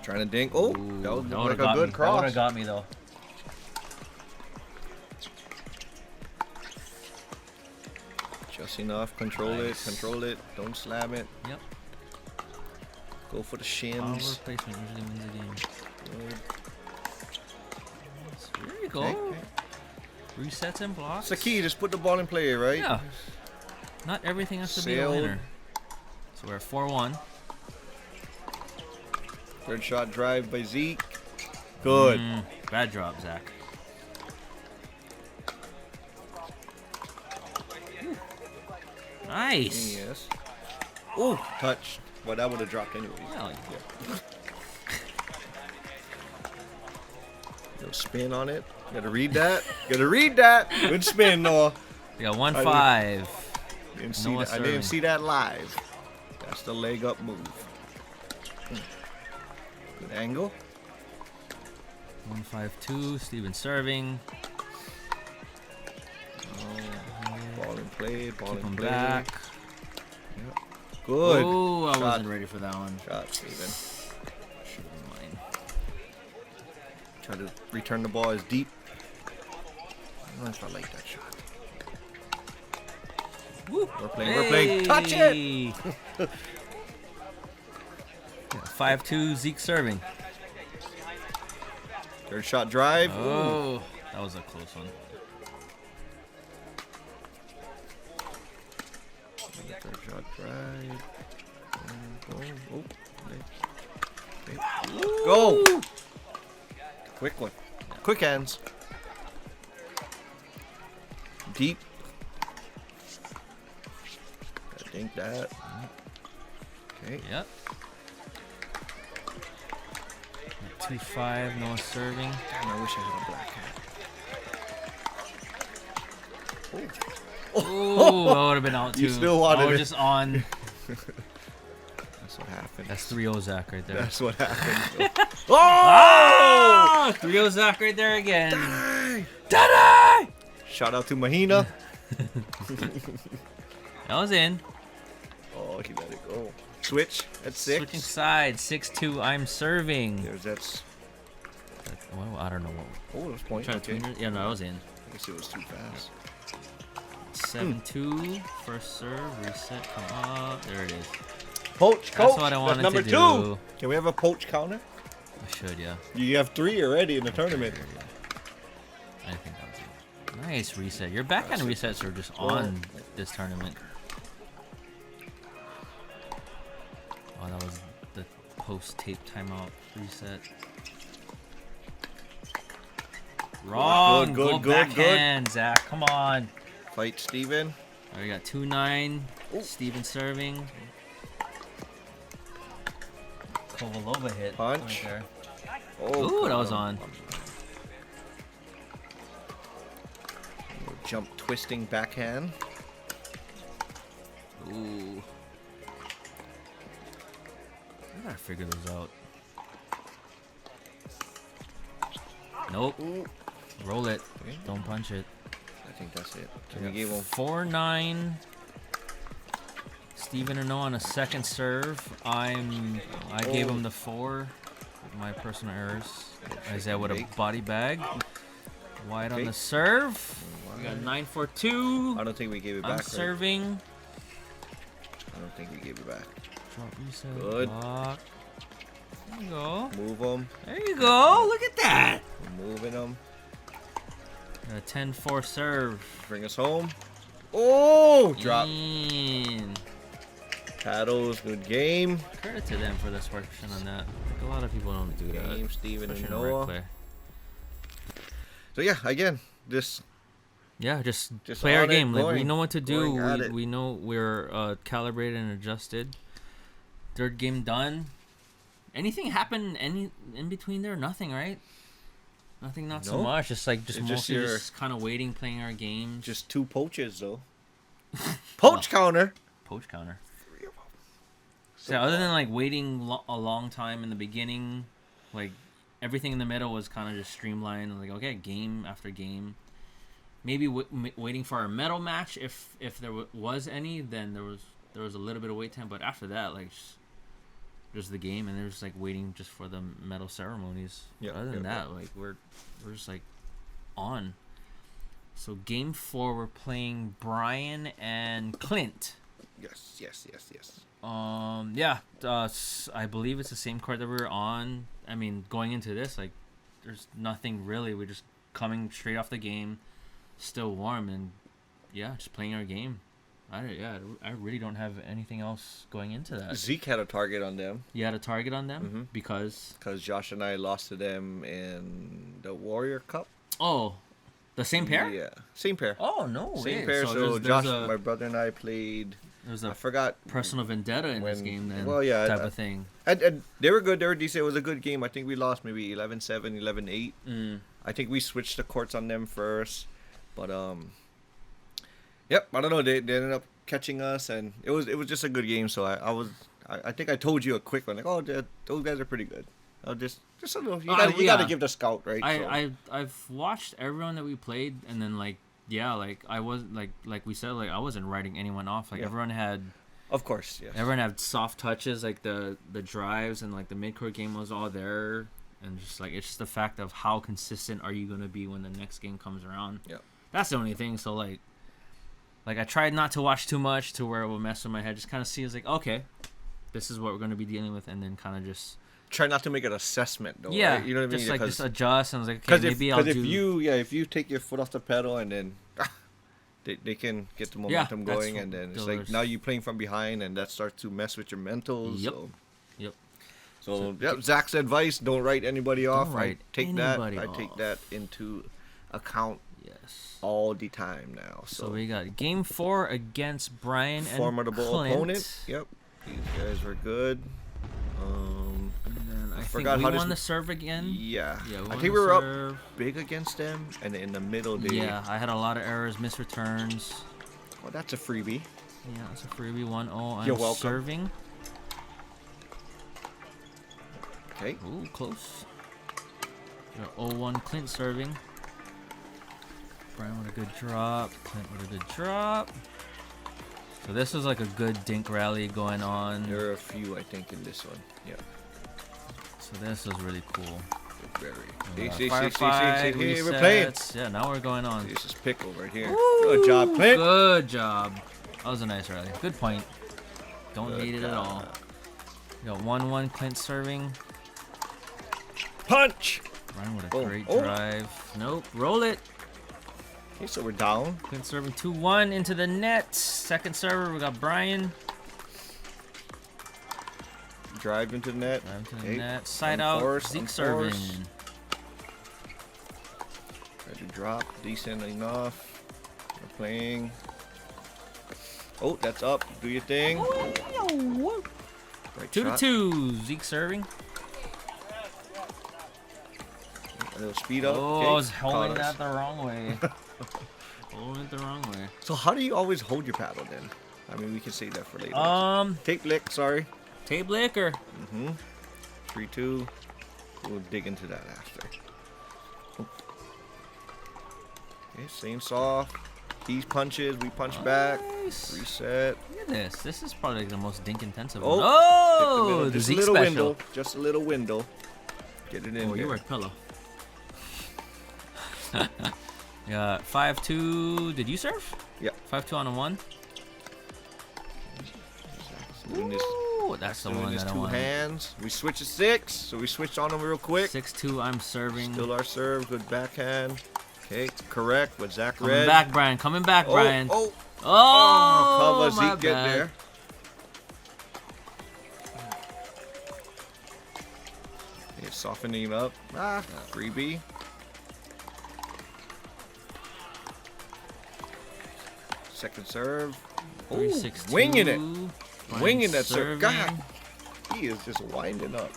Trying to dink. Oh, Ooh, that was that like would've a got good me. That cross. would have got me though. Just enough. Control Nice. it. Don't slam it. Yep. Go for the Power shins. replacement usually wins the game. Good. There you go. Okay. Resets and blocks. It's the key. Just put the ball in play, right? Yeah. Not everything has to be a Sailed. winner. So we're 4-1. Third shot drive by Zeke. Good. Bad drop, Zach. Nice. Yes. Oh, touch. Well, that would have dropped anyways. Well, Little spin on it. Gotta read that. Good spin, Noah. we got 1-5. Didn't see Noah that. I didn't serving. see that live. That's the leg up move. Good angle. 1-5-2. Steven serving. Ball in play. Keep him back. Yep. Good. Oh, I Shot. wasn't ready for that one. Shot, Steven. Should have been mine. Try to return the ball as deep. I don't know if I like that shot. Woo. We're playing. Touch it! Yeah, 5-2, Zeke serving. Third shot drive. Oh, that was a close one. Third shot drive. Go. Go. Quick one. Quick hands. Deep. I think that. Okay. Yep. 2-5, no serving. Damn, I wish I had a black hat. Oh, I would have been out too. You still wanted I was it. just on. That's what happened. That's 3-0 Zach right there. That's what happened. Oh! 3-0 Zach right there again. Daddy! Shout out to Mahina. That was in. Oh, he let it go. Switch at 6. Switching sides. 6-2. I'm serving. There's that's. Well, I don't know what. Oh, it was point. Trying to Okay. tween it. Yeah, no, I was in. I guess it was too fast. 7-2. First serve. Reset. Come up. There it is. Poach, That's coach. what I wanted number to 2. do. Can we have a poach counter? I should, yeah. You have 3 already in the tournament. I think that was it. Nice reset. Your backhand resets are just on this tournament. Oh, that was the post-tape timeout reset. Wrong. Go backhand, Zach. Come on. Fight Steven. All right, we got 2-9. Steven serving. Kovalova hit. Punch. Right there. Oh, Ooh, that was on. Jump twisting backhand. Ooh. I gotta figure those out. Nope. Ooh. Roll it. Okay. Don't punch it. I think that's it. So we gave him 4-9. Steven and on a second serve. I gave him the 4 with my personal errors. Isaiah with a body bag. Wide on the serve. We got 9-4-2. I don't think we gave it back. I'm right? serving. I don't think we gave it back. Drop reset. Good. Block. There you go. Move him. There you go. Look at that. We're moving him. A 10-4 serve. Bring us home. Oh, drop. In. Paddles, good game. Credit to them for the sportsmanship on that. Like, a lot of people don't do that. Game, Steven and Especially in rec Noah. play. So yeah, again, this Yeah, just Just play our on it, game. Like we going, know what to do. going at it. We know we're calibrated and adjusted. Third game done. Anything happen in between there? Nothing, right? Nothing, not so Nope. much. Just like It's mostly your- just kind of waiting, playing our games. just 2 poaches though. Poach counter. Poach counter. So other than like waiting a long time in the beginning, like everything in the middle was kind of just streamlined. Like okay, game after game. Maybe waiting for our medal match if there was any, then there was a little bit of wait time. But after that, like just the game, and there's like waiting just for the medal ceremonies. Yeah. Other than that, like we're just like on. So game 4, we're playing Brian and Clint. Yes. Yeah, I believe it's the same court that we were on. I mean, going into this, like, there's nothing really. We're just coming straight off the game, still warm, and yeah, just playing our game. I really don't have anything else going into that. Zeke had a target on them You had a target on them Mhm. because Josh and I lost to them in the Warrior Cup. the same pair. Yeah, same pair. Oh no Same way! pair. So there's Josh, a, my brother and I played. there's I a forgot. personal vendetta in this when- game then. well, yeah, type I- of thing. And they were good. They were decent. It was a good game. I think we lost maybe 11-7, 11-8. Mm. I think we switched the courts on them first, but yep. I don't know. They ended up catching us, and it was just a good game. So I think I told you a quick one, like, oh, those guys are pretty good. Just a little. You gotta give the scout, right? I've watched everyone that we played, and then like I was like we said, like I wasn't writing anyone off. Like Yeah. everyone had Of course, yes. everyone had soft touches, like the drives and like the mid court game was all there, and just like it's just the fact of how consistent are you gonna be when the next game comes around. Yeah. That's the only thing. So like I tried not to watch too much to where it would mess with my head. Just kind of see it's like okay, this is what we're gonna be dealing with, and then kind of just. Try not to make an assessment, though. Yeah, right? You know what I mean? just like Because just adjust, and I was like, okay, maybe I'll do. if you take your foot off the pedal and then they can get the momentum that's going, what and then it's those- like now you're playing from behind, and that starts to mess with your mentals. Yep. So. Yep. So yep, Zach's advice: don't write anybody off. write I take anybody that. I take off. that into account Yes. all the time now. So we got game 4 against Brian and formidable Clint. opponent. Yep, these guys were good. And then I forgot we how won this. the serve again. Yeah. Yeah, I think we were up big against them, and in the middle they. Yeah, I had a lot of errors, missed returns. Well, that's a freebie. Yeah, that's a freebie. 1-0. I'm You're welcome. serving. Okay. Ooh, close. 0-1. Clint serving. Brian with a good drop. Clint with a good drop. So this was like a good dink rally going on. There are a few, I think, in this one. Yeah. So this was really cool. Very. See, We're playing. Yeah, now we're going on. This is Pickle right here. Ooh, good job, Clint. Good job. That was a nice rally. Good point. Don't Good hate it at all. We got 1-1. Clint serving. Punch. Brian with a great drive. Nope. Roll it. Okay, so we're down. Clint serving 2-1 into the net. Second server, we got Brian. Drive into the net. Drive into the net. Side out. Zeke serving. Try to drop. Decent enough. We're playing. Oh, that's up. Do your thing. Right 2-2. Zeke serving. A little speed up. Oh, okay. I was holding that the wrong way. Holding it the wrong way. So how do you always hold your paddle then? I mean, we can save that for later. Tape lick, sorry. Tape licker. 3-2. We'll dig into that after. Okay, same soft. He punches, we punch back. Reset. Look at this. This is probably the most dink intensive. Oh, the just Zeke a little special. window. Just a little window. Get it in. Oh, you were pillow. Yeah, 5-2. Did you serve? Yeah. 5-2 on a 1. Ooh, that's the one that I two want. hands. We switch to 6, so we switched on them real quick. 6-2. I'm serving. Still our serve. Good backhand. Okay, correct. With Zach Coming Red. back, Brian. Coming back, Brian. Oh, cover Zeke get there. Okay, softening up. Freebie. Second serve. Ooh, winging it. Brian Winging that serve. serving. God, he is just winding up.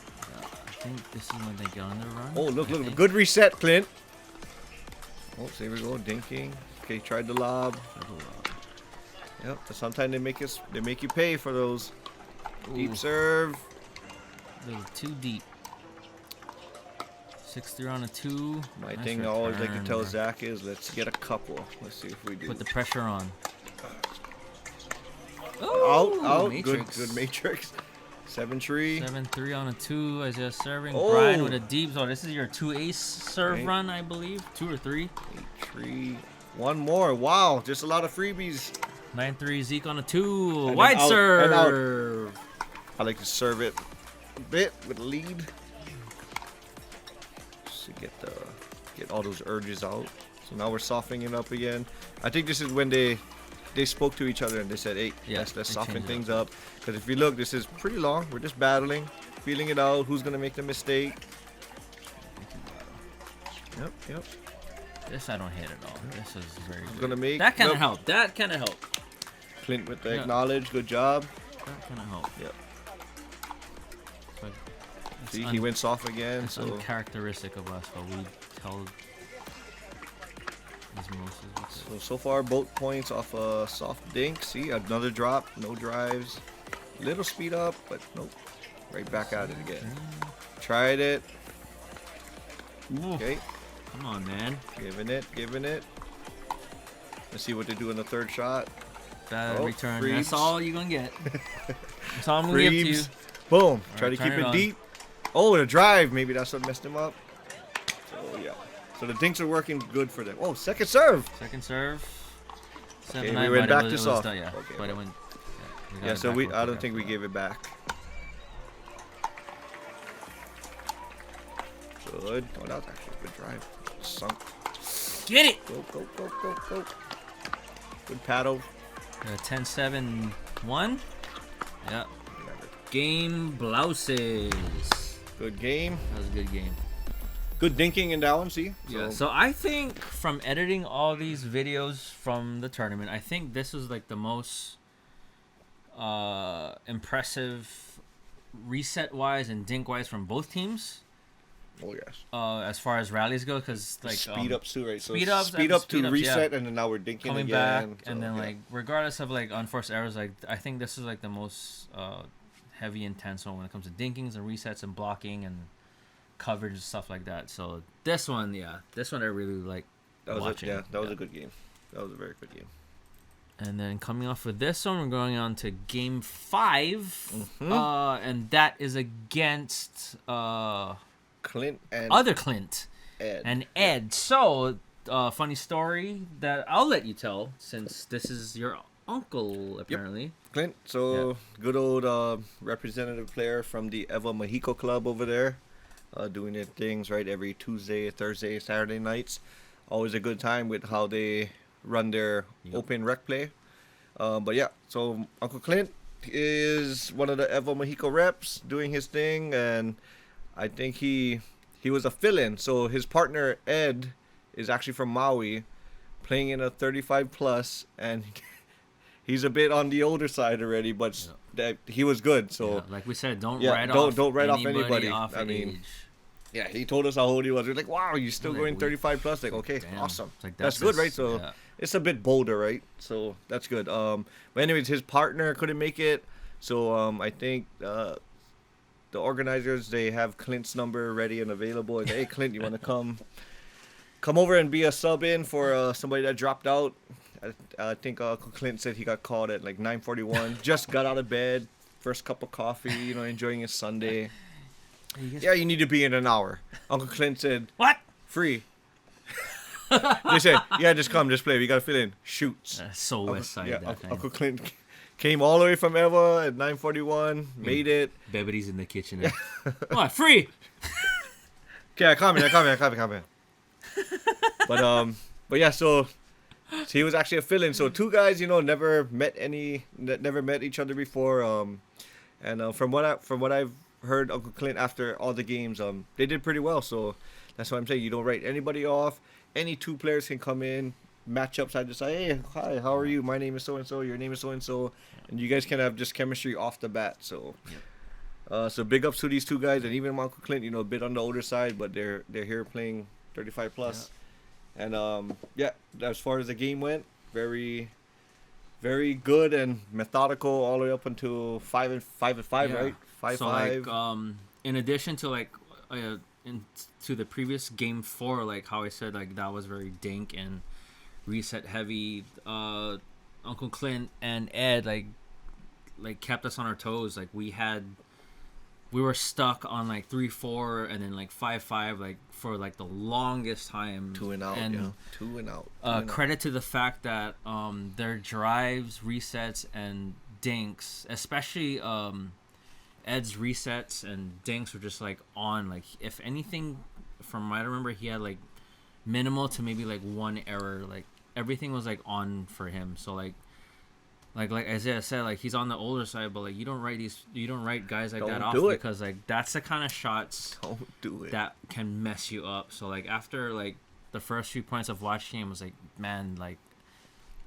I think this is when they get on the run. Oh, look. Good reset, Clint. Oh, there we go. Dinking. Okay, tried the lob. Yep. Sometimes they make you pay for those. Ooh. Deep serve. A little too deep. 6-3 on a 2. My Nice thing I always like to return. tell Zach is let's get a couple. Let's see if we do. Put the pressure on. Out. Matrix. Good matrix. 7-3. 7-3 on a 2. Isaiah serving. Oh. Brian with a deep. So this is your 2 ace serve Okay. run, I believe. 2 or 3. 8-3. One more. Wow, just a lot of freebies. 9-3 Zeke on a 2. And Wide then out, serve. and out. I like to serve it a bit with lead. Just to get all those urges out. So now we're softening it up again. I think this is when they spoke to each other and they said, hey, Yeah, let's they soften changed it things up. Because if you look, this is pretty long. We're just battling, feeling it out. Who's going to make the mistake? Yep. This I don't hate at all. This is very good. Gonna make that kind of help. That kind of help. Clint with the acknowledge. Good job. That kind of help. Yep. But See, he went soft again. It's So uncharacteristic of us, but we tell these mimosas. so far both points off a soft dink. See, another drop. No drives. Little speed up, but nope. Right back at it again. Tried it. Okay. Come on, man. Giving it. Let's see what they do in the third shot. Bad return. Freebs. That's all you're gonna get. That's all I'm gonna give to you. Freebs. Boom. Try to turn keep it it on. deep. Oh, the drive. Maybe that's what messed him up. So yeah. So the dinks are working good for them. Oh, second serve. Second serve. Okay, 7-9, we went but back it to was soft. done, yeah. Okay. But it went. Yeah, so I don't think we gave it back. Good. Oh, that was actually a good drive. Sunk. Get it. Go. Good paddle. 10-7-1. Yeah. Game blouses. Good game. That was a good game. Good dinking in that one, see? Yeah. So I think from editing all these videos from the tournament, I think this was like the most impressive reset wise and dink wise from both teams. Oh yes. As far as rallies go, because like speed ups too, right? So speed ups to reset, and then now we're dinking coming again, back, and then like regardless of like unforced errors, like I think this is like the most heavy intense one when it comes to dinkings and resets and blocking and coverage and stuff like that. So this one I really like. That was watching. that was a good game. That was a very good game. And then coming off of this one, we're going on to game 5, and that is against Clint and other Clint Ed. and Ed. So, funny story that I'll let you tell since this is your uncle apparently. Yep. Clint, so good old representative player from the Eva Mexico Club over there, doing their things right every Tuesday, Thursday, Saturday nights. Always a good time with how they run their open rec play. But yeah, so Uncle Clint is one of the Evo Mexico reps doing his thing, and I think he was a fill-in. So his partner Ed is actually from Maui, playing in a 35 plus, and he's a bit on the older side already, but that he was good. So like we said, don't write off anybody. I mean, yeah, he told us how old he was. We're like, wow, you're still going 35 plus. Like, okay, awesome. Like, that's good, right? So it's a bit bolder, right? So that's good. But anyways, his partner couldn't make it. So I think the organizers, they have Clint's number ready and available. And, hey, Clint, you want to come over and be a sub in for somebody that dropped out? I think Clint said he got called at like 9:41. Just got out of bed, first cup of coffee, enjoying his Sunday. Yeah, you need to be in an hour. Uncle Clint said, what? Free. They said, yeah, just come, just play. We got to fill in. Shoots. So West Side. Yeah, Uncle Clint came all the way from Eva at 9:41, made it. Beverly's in the kitchen. What? Free? Okay, I come in. But yeah, so he was actually a fill-in. So two guys, never met each other before. And from what I've heard, Uncle Clint, after all the games, they did pretty well. So that's why I'm saying you don't write anybody off. Any two players can come in, match up side to side. Hey, hi, how are you? My name is so and so. Your name is so and so, and you guys can have just chemistry off the bat. So, so big ups to these two guys, and even Uncle Clint, a bit on the older side, but they're here playing 35 plus. And as far as the game went, very, very good and methodical all the way up until 5 and 5, right? 5-5. Like, in addition to to the previous game 4, like how I said, like that was very dink and reset heavy. Uncle Clint and Ed like kept us on our toes. Like we were stuck on like 3-4 and then like 5-5 like for like the longest time. 2 and out. And 2 and out. Credit to the fact that their drives, resets, and dinks, especially Ed's resets and dinks were just like on. Like if anything, from what I remember, he had like minimal to maybe like one error. Like everything was like on for him. So like Isaiah said, like he's on the older side, but like you don't write guys like that off because like that's the kind of shots that can mess you up. So like after like the first few points of watching him, was like, man, like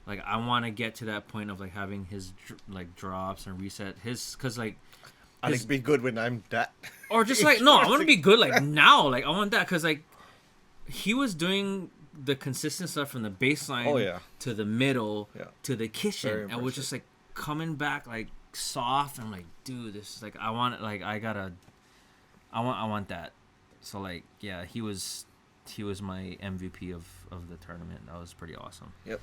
I want to get to that point of like having his like drops and reset his, because like I like be good when I'm that, or just like no, I want to be good like now, like I want that, because like he was doing the consistent stuff from the baseline to the middle to the kitchen, and was just like coming back like soft. I'm like, dude, this is like I want that. So like he was my MVP of the tournament. That was pretty awesome. Yep.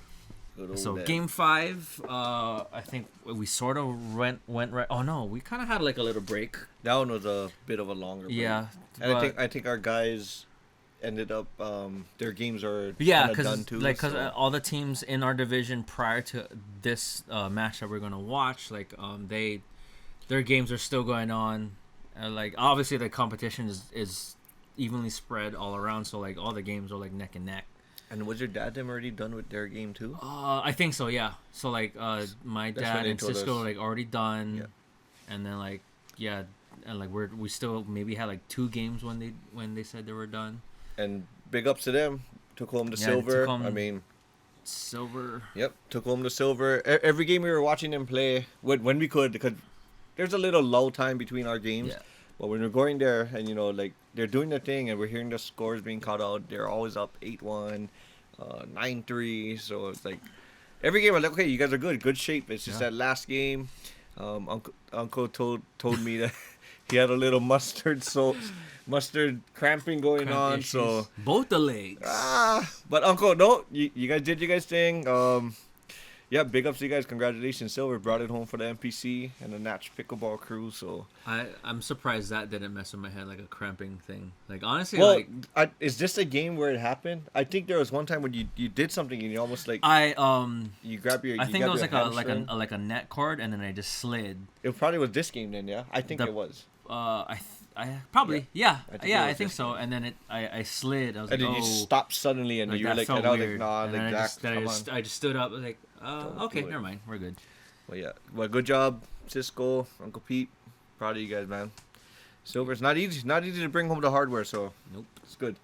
So game 5, I think we sort of went right. Oh no, we kind of had like a little break. That one was a bit of a longer break. Yeah, and I think our guys ended up their games are done too. Like because all the teams in our division prior to this match that we're gonna watch, like their games are still going on. Like obviously the competition is evenly spread all around, so like all the games are like neck and neck. And was your dad them already done with their game too? I think so, yeah. So like my dad and Cisco like already done, and then like and like we still maybe had like 2 games when they said they were done. And big ups to them. Took home the silver. Silver. Yep, took home the silver. Every game we were watching them play when we could, because there's a little lull time between our games. Yeah. But when we're going there and, you know, like, they're doing their thing and we're hearing the scores being called out, they're always up 8-1, 9-3. So it's like, every game I'm like, okay, you guys are good. Good shape. It's just that last game, Uncle told me that he had a little mustard cramping going on. Issues. So both the legs. But Uncle, no, you guys did your guys' thing. Yeah, big ups to you guys. Congratulations, Silver brought it home for the NPC and the Natch Pickleball crew. So I'm surprised that didn't mess with my head like a cramping thing. Like honestly, well, is this a game where it happened? I think there was one time when you did something and you almost like you grab your. I think it was like a net cord and then I just slid. It probably was this game then, yeah. I think it was. I probably I think so. And then I slid. I was and like, then you stopped suddenly and you were like, and I was like, nah, and like Zach, I just stood up. I was like, okay, never mind, we're good. Well, yeah, well, good job, Cisco, Uncle Pete. Proud of you guys, man. Silver, it's not easy to bring home the hardware, so nope, it's good.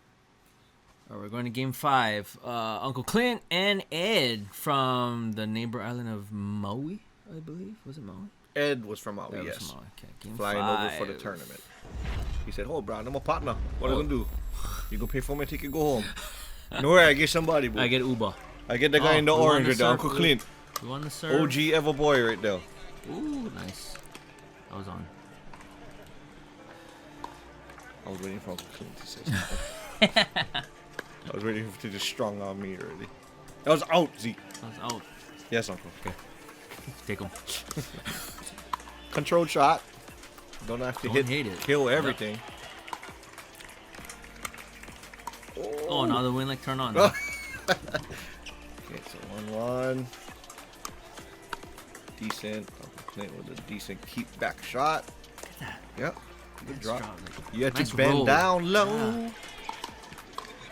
All right, we're going to game 5. Uncle Clint and Ed from the neighbor island of Maui, I believe. Was it Maui? Ed was from Maui, Ed yes. was from Maui. Okay, game flying 5. over for the tournament. He said, "Oh, bro, I'm a partner. What are you gonna do? You gonna pay for my ticket, go home? No way, I get somebody, bro. I get Uber. I get the guy in the orange right there, Uncle Clint. You want to serve? OG Ever Boy right there. Ooh, nice. I was on. I was waiting for Uncle Clint to say something. I was waiting for to just strong on me already. That was out, Zeke. That was out. Yes, Uncle. Okay. Take him. Controlled shot. Don't have to kill everything. Yep. Oh, now the wind like turn on. Okay, so 1-1. Decent. Uncle Clint with a decent keep back shot. Yep. Good drop. You had to bend down low. Yeah.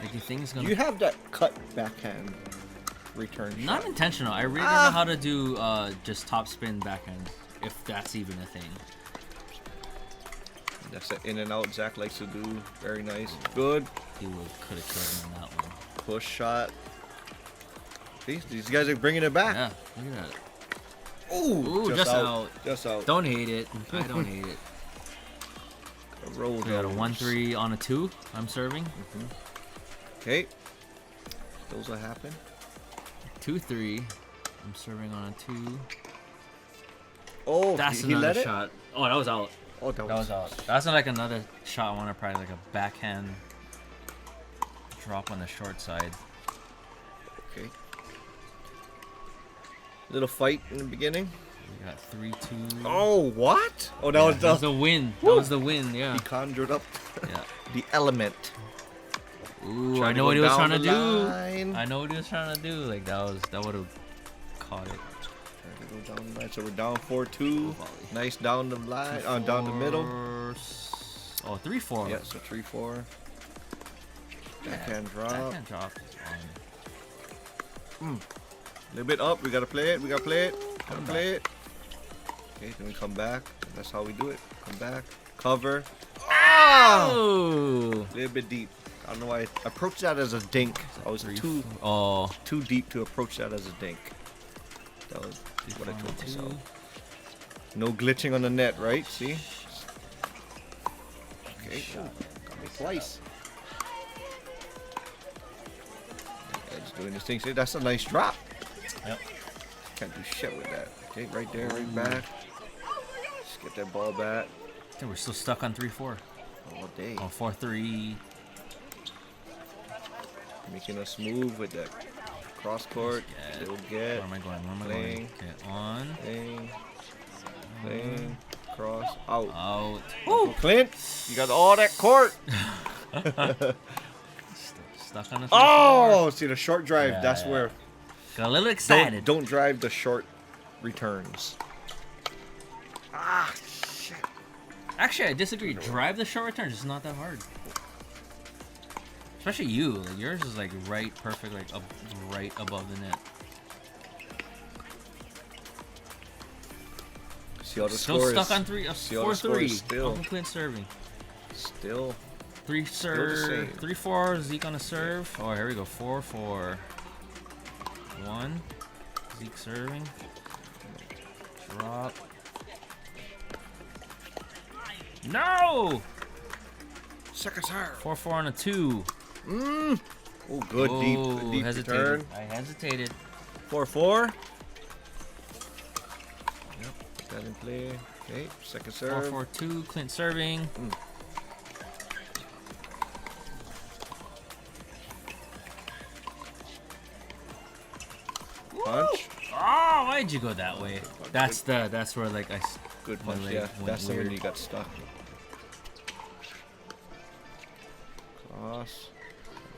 Like you think it's gonna. You have that cut backhand return shot. Not intentional. I really don't know how to do just top spin backhand, if that's even a thing. That's an in and out Zach likes to do. Very nice. Good. He could have killed him on that one. Push shot. See, these guys are bringing it back. Yeah, look at that. Ooh, just out. Just out. Don't hate it. I don't hate it. Roll. We got a 1-3 on a 2. I'm serving. Okay. Those will happen. 2-3. I'm serving on a 2. Oh, that's he another let shot. It? Oh, that was out. Oh, that was out. That's like another shot. I want to probably like a backhand drop on the short side. Okay. Little fight in the beginning. We got 3-2. Oh, what? Oh, that was the win. That was the win. Yeah. He conjured up yeah. the element. Ooh, I know what he was trying to do. I know what he was trying to do. Like that would have caught it. Go down the line. So we're down 4-2. Nice down the line. Down the middle. Oh, 3-4. Yeah, so 3-4. Backhand drop. Backhand drop is fine. A little bit up. We gotta play it. Gotta play it. Okay, then we come back. That's how we do it. Come back. Cover. Oh! A little bit deep. I don't know why I approached that as a dink. I was too deep to approach that as a dink. That was what I told myself. No glitching on the net, right? See? Okay. Got me twice. Ed's doing this thing. See, that's a nice drop. Yep. Can't do shit with that. Okay, right there, right back. Just get that ball back. I think we're still stuck on 3-4. All day. Oh, 4-3. Making us move with that cross court. Still get. Where am I going? Okay, on. Playing. Cross. Out. Out. Woo! Clint, you got all that court. Stuck on a 3-4. Oh, see the short drive. Yeah, that's where. Got a little excited. Don't drive the short returns. Shit. Actually, I disagree. Drive the short returns. It's not that hard. Especially you. Like, yours is like perfect, like right above the net. See all the still scores. Stuck on 4-3. Still. Uncle Clint serving. Still. 3-4. Zeke on a serve. Oh, here we go. 4-4. 1. Zeke serving. Drop. No! Second serve. 4-4 on a 2. Oh, good deep hesitated. return. I hesitated. 4-4. Yep, put that in play. Okay, second serve. 4-4-2. Clint serving. Punch. Oh, why'd you go that way? That's where like I. Good punch. leg Yeah, went that's the one weird. you got stuck. Cross.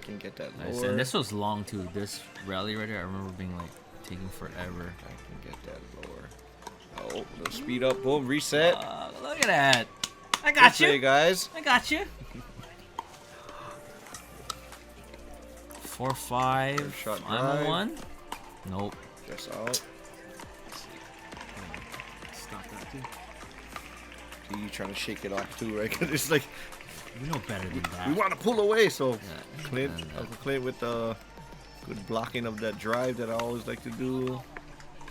Can get that Nice. lower. And this was long too. This rally right here, I remember being like taking forever. I can get that lower. Oh, little speed up. Boom, reset. Look at that. I got Good play, you. guys. I got you. 4-5. Third shot I'm drive. a 1. Nope. Just out. Stop that too. See, you trying to shake it off too, right? 'Cause it's like We know better than that. we want to pull away. So Yeah. Clint, And, Uncle Clint with the good blocking of that drive that I always like to do.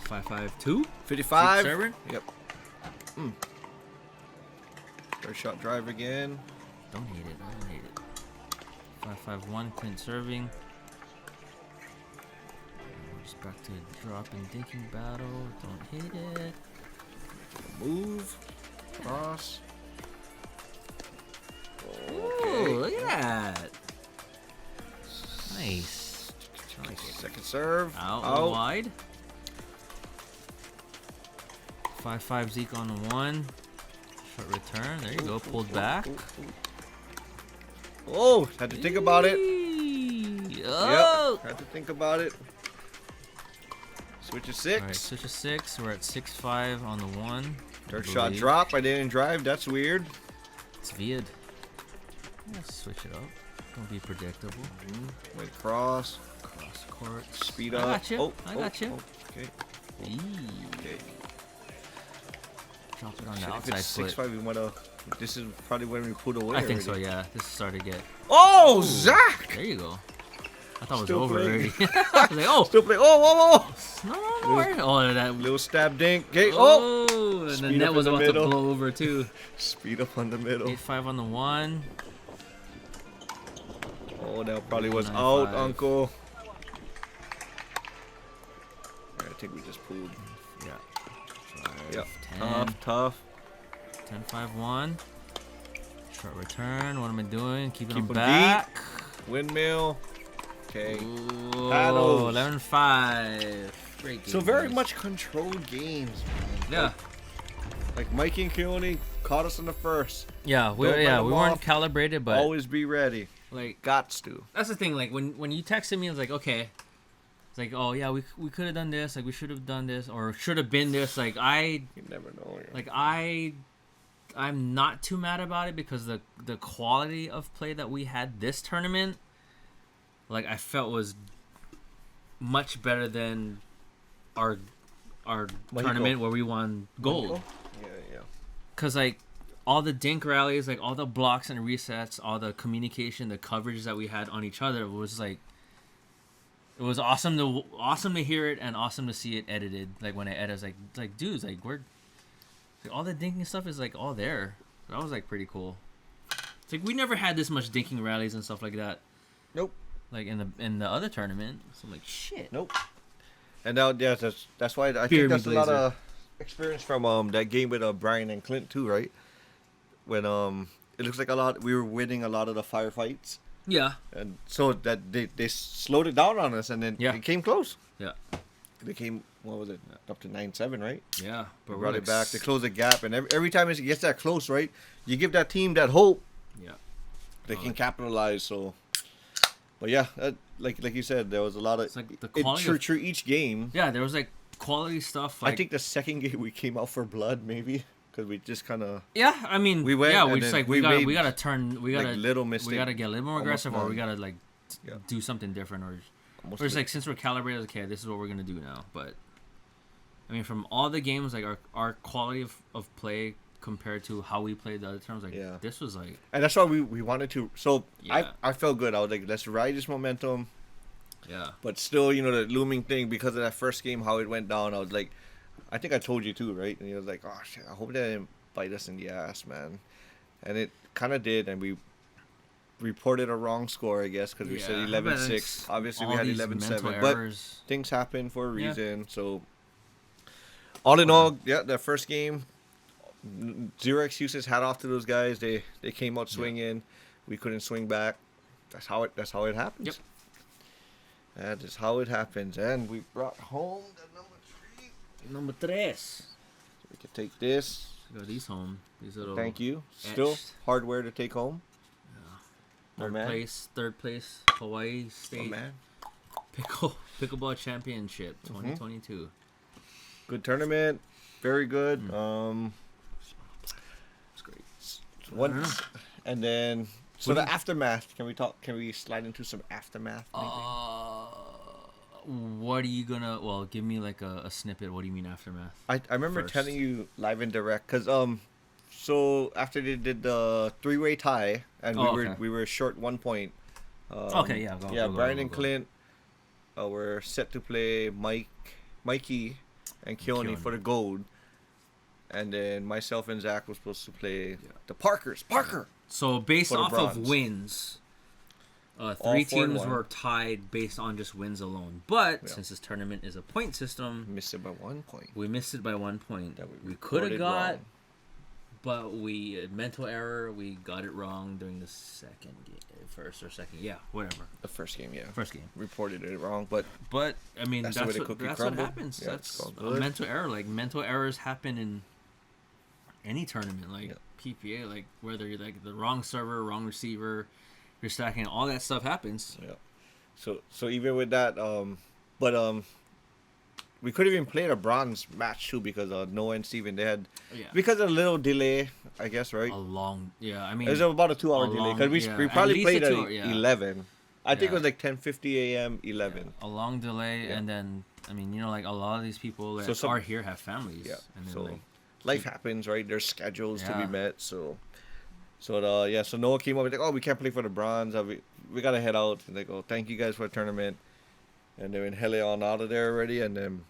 5-5-2. 55. Server. Yep. Third shot drive again. Don't hate it. I don't hate it. 5-5-1. Clint serving. We're just back to drop and dinking battle. Don't hate it. Move. Cross. Ooh, look at that. Nice. I like it. Second serve. Out wide. 5-5 Zeke on the 1. Short return. There you go. Pulled back. Oh, had to think about it. Oh. Yep, had to think about it. Switch to 6. Alright, switch to 6. We're at 6-5 on the 1. Third shot drop. I didn't drive. That's weird. It's Viad. Let's switch it up. Don't be predictable. Went cross. Cross court. Speed I up. got you. Oh, I got you. Okay. Eee. Okay. Drop it on the Shit, if outside it's foot. 6-5, we might have. This is probably when we put away. I think so, already. yeah. This is starting to get. Oh, Ooh, Zach! There you go. I thought it was Still over playing. already. I was like, oh, Still play. Oh, whoa, whoa! no, worry. Oh, that. Little stab dink. Okay. Oh! Oh, and the Speed net up was in the about to middle. blow over too. Speed up on the middle. 8-5 on the 1. Oh, that probably was 9-5. out, Uncle. I think we just pulled. Yeah. Yep. 10. Tough. 10-5-1. Short return. What am I doing? Keeping Keep them 'em back. Windmill. Okay. Ooh, Paddles. 11-5. Great game. So very guys. much controlled games, man. Yeah. Like Mikey and Keone caught us in the first. Yeah, we Don't let them weren't off. calibrated, but Always be ready. like Gots to. that's the thing. Like when you texted me, I was like, okay. It's like, oh yeah, we could have done this. Like we should have done this, or should have been this. Like You never know. Yeah. like I'm not too mad about it because the quality of play that we had this tournament, like I felt was much better than our tournament where we won gold. Yeah. Cause like all the dink rallies, like all the blocks and resets, all the communication, the coverage that we had on each other was like, it was awesome to hear it and awesome to see it edited. Like when I edit, I was like dudes, like we're like, all the dinking stuff is like all there. That was like pretty cool. It's like we never had this much dinking rallies and stuff like that. Nope. Like in the other tournament, so I'm like shit. Nope. And now, yeah, that's why I Beer think that's a me lot blazer. of experience from that game with Brian and Clint too, right? When it looks like we were winning a lot of the firefights, Yeah. and so that they slowed it down on us, and then Yeah. it came close. Yeah. They came, what was it, up to 9-7, right? Yeah. But But brought it back. They closed the gap, and every time it gets that close, right, you give that team that hope. Yeah. They can capitalize. So, but yeah, like you said, there was a lot of It's like the quality of- through each game. Yeah, there was like quality stuff. Like, I think the second game we came out for blood, maybe, because we just kind of yeah, I mean, We went Yeah, and we just then like we made, we gotta turn. We gotta little mistake. We gotta get a little more Almost aggressive, or we won. gotta like Yeah. do something different, or almost it's like since we're calibrated, okay, this is what we're gonna do now. But I mean, from all the games, like our quality of play compared to how we played the other terms, like Yeah. this was like and that's why we wanted to. So Yeah. I felt good. I was like, let's ride this momentum. yeah. But still, the looming thing because of that first game, how it went down. I was like, I think I told you too, right? And he was like, oh shit, I hope they didn't bite us in the ass, man. and it kind of did, and we reported a wrong score, I guess, because we said 11-6. Obviously, we had 11-7, but things happen for a reason. So, all in all, that first game, zero excuses. Hat off to those guys. They came out swinging. We couldn't swing back. That's how it happens. Yep. That is how it happens. And we brought home the number 3. Number 3. So we can take this. Got these home. These little. Thank you. Still hardware to take home. Third place, Hawaii State Pickleball Championship 2022. Good tournament, very good. It's great. And then the aftermath. Can we slide into some aftermath? What are you gonna? Well, give me like a snippet. What do you mean aftermath? I remember telling you live and direct because So after they did the 3-way tie, and we were short 1 point. Brian and Clint were set to play Mikey, and Keone for the gold, and then myself and Zach were supposed to play the Parker. So based off of wins, 3 teams were tied based on just wins alone. But since this tournament is a point system, missed it by 1 point. We missed it by 1 point. That we could have got. Wrong. But mental error, we got it wrong during the second game. First or second, whatever. The first game, First game. Reported it wrong, but I mean, that's what happens. Yeah, that's a mental error. Like, mental errors happen in any tournament, like PPA, like whether you're like the wrong server, wrong receiver, you're stacking, all that stuff happens. Yeah. So even with that, we could have even played a bronze match too because Noah and Steven, they had because of a little delay, I guess, right? I mean, it was about a 2-hour delay because we probably played at 11. I think it was like 10:50 a.m. 11. A long delay, and then I mean, like a lot of these people that are here have families. Yeah. And then, so life happens, right? There's schedules to be met. So Noah came up and like, we can't play for the bronze. We gotta head out. And they go, thank you guys for the tournament. And they're in hella on out of there already. And then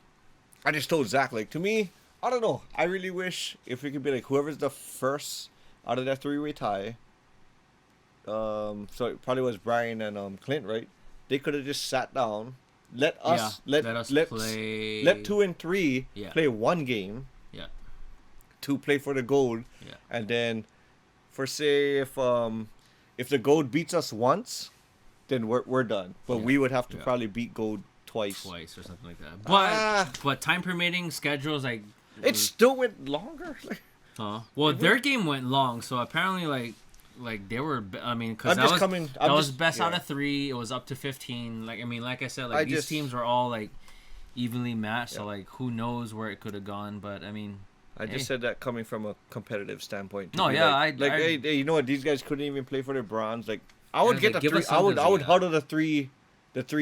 I just told Zach, like, to me, I don't know. I really wish if we could be like whoever's the first out of that 3-way tie. So it probably was Brian and Clint, right? They could have just sat down, let 2 and 3 play one game. Yeah. To play for the gold. Yeah. And then, for say if the gold beats us once, then we're done. But we would have to probably beat gold twice or something like that. But time permitting, schedules, like it still went longer. Their game went long, so apparently like they were. I mean, because that was best out of 3. It was up to 15. Like I said, like these teams were all like evenly matched. So like who knows where it could have gone? But I mean, I just said that coming from a competitive standpoint. No, hey, you know what? These guys couldn't even play for their bronze. Like I would get the 3. I would huddle the 3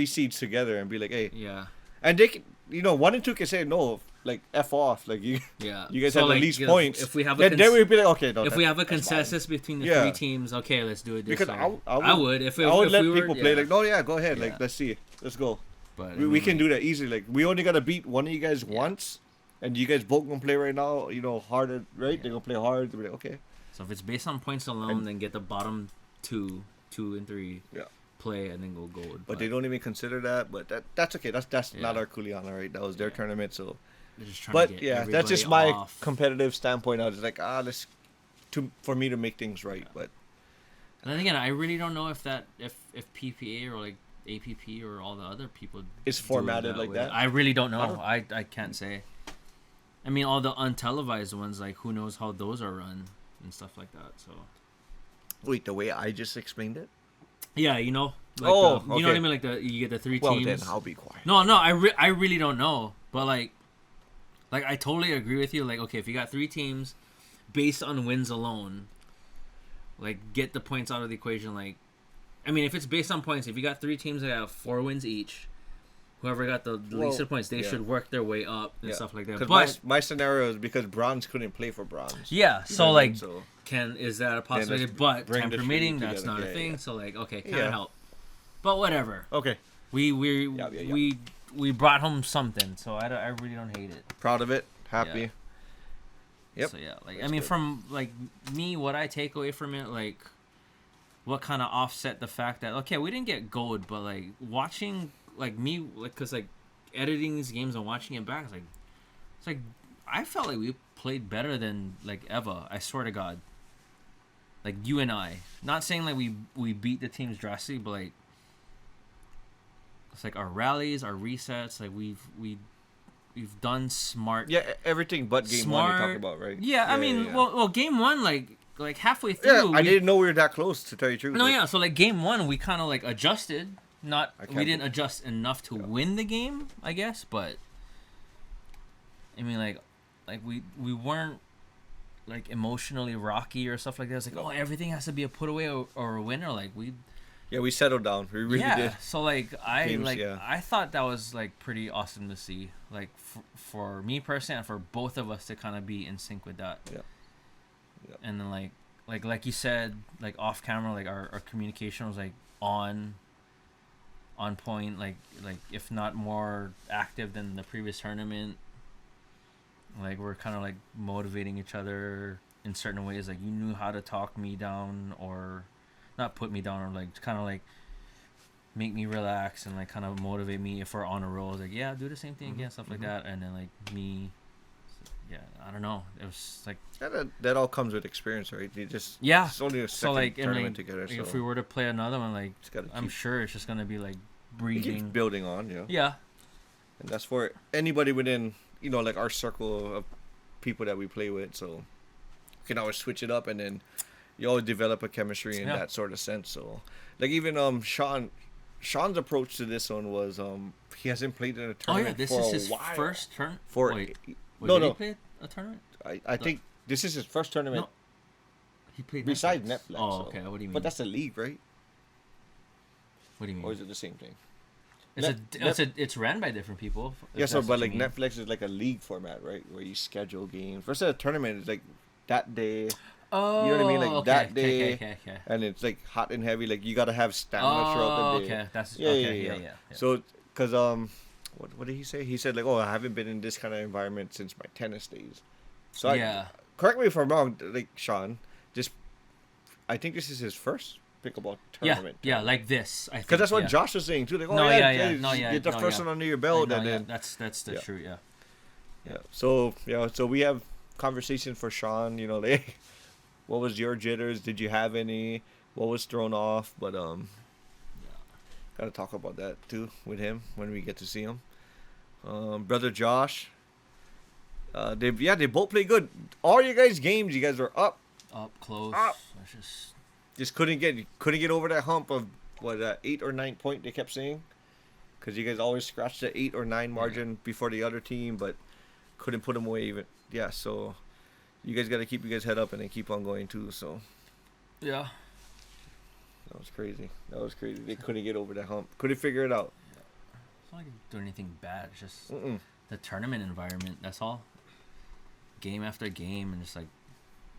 seeds together and be like, hey. Yeah. And they can, 1 and 2 can say no, like F off, like you guys have the least points. If we have then we'd be like, okay, no. If we have a consensus between the 3 teams, okay, let's do it. Because I would let people play like, no, go ahead, like let's see, let's go. But we can do that easily. Like we only gotta beat one of you guys once, and you guys both gonna play right now. Harder, right? Yeah. They're gonna play hard. They're like, okay. So if it's based on points alone, then get the bottom 2 and 3. Yeah. Play and then go gold. But they don't even consider that. But that's okay. That's not our Kuliana, right? That was their tournament. So, that's just my competitive standpoint. I was like, for me to make things right. But and then again, I really don't know if PPA or like APP or all the other people is formatted like that. I really don't know. I can't say. I mean, all the untelevised ones, like who knows how those are run and stuff like that. So, wait, the way I just explained it. Yeah, you know what I mean? Like you get the 3 teams. Well, then I'll be quiet. No, I really don't know. But like I totally agree with you. Like, okay, if you got 3 teams based on wins alone, like get the points out of the equation. Like, I mean, if it's based on points, if you got 3 teams that have 4 wins each, whoever got the least of points, they should work their way up and stuff like that. But my scenario is because bronze couldn't play for bronze. Yeah, so like. Is that a possibility? But time permitting, that's not a thing. So like, okay, can't help. But whatever. Okay. We brought home something, so I really don't hate it. Proud of it. Happy. Yep. So yeah, like That's I mean, good. from like me, what I take away from it, like what kind of offset the fact that okay, we didn't get gold, but like watching like me, like because like editing these games and watching it back, it's like I felt like we played better than like ever. I swear to God. Like you and I, not saying like we beat the teams drastically, but like it's like our rallies, our resets, like we've done smart. Yeah, everything but game one you're talking about, right? Yeah, I mean, yeah. well, game one, like halfway through. Yeah, I didn't know we were that close, to tell you the truth. No, yeah. So like game one, we kind of like adjusted. We didn't be- adjust enough to win the game, I guess. But I mean, like we weren't like emotionally rocky or stuff like that. It's like, oh, everything has to be a put away or a winner. Like we. Yeah, we settled down. We really did. So like Games, I thought that was like pretty awesome to see. Like for me personally, and for both of us to kind of be in sync with that. Yeah. And then like you said, like off camera, like our communication was like on point, like if not more active than the previous tournament. Like we're kind of like motivating each other in certain ways. Like you knew how to talk me down or not put me down, or like kind of like make me relax and like kind of motivate me if we're on a roll. Like yeah, do the same thing again, stuff like that. And then like me, yeah, I don't know. It was like that all comes with experience, right? You just it's only a second so like tournament together. Like, so if we were to play another one, like I'm keep, sure it's just gonna be like keep breathing, building on, Yeah. And that's for anybody within like our circle of people that we play with. So you can always switch it up, and then you always develop a chemistry in that sort of sense. So like even Sean's approach to this one was he hasn't played in a tournament this for is a his while. first turn. Wait, did no. he play a tournament? I think this is his first tournament. No. He played besides Netflix. Netflix. Oh, okay. What do you mean? But that's the league, right? What do you mean? Or is it the same thing? It's ran by different people. Yeah, so but like Netflix is like a league format, right? Where you schedule games. Versus a tournament is like that day. Oh, you know what I mean? Like that day, okay. and it's like hot and heavy. Like you gotta have stamina throughout the day. Okay, that's yeah. So, cause what did he say? He said like, oh, I haven't been in this kind of environment since my tennis days. So correct me if I'm wrong, like Sean. I think this is his first pickleball tournament. Yeah, like this. I think because that's what Josh was saying too. Like, get the first one under your belt, and then that's the truth. Yeah. So so we have conversation for Sean. Like, what was your jitters? Did you have any? What was thrown off? But gotta talk about that too with him when we get to see him. Brother Josh. They both play good. All you guys games, you guys were up close. Just couldn't get over that hump of 8 or 9 point they kept saying, because you guys always scratched the 8 or 9 margin before the other team, but couldn't put them away even. Yeah, so you guys got to keep you guys head up and then keep on going too. So yeah, that was crazy. They couldn't get over that hump. Couldn't figure it out. Yeah. It's not like doing anything bad. It's just the tournament environment. That's all. Game after game, and just like,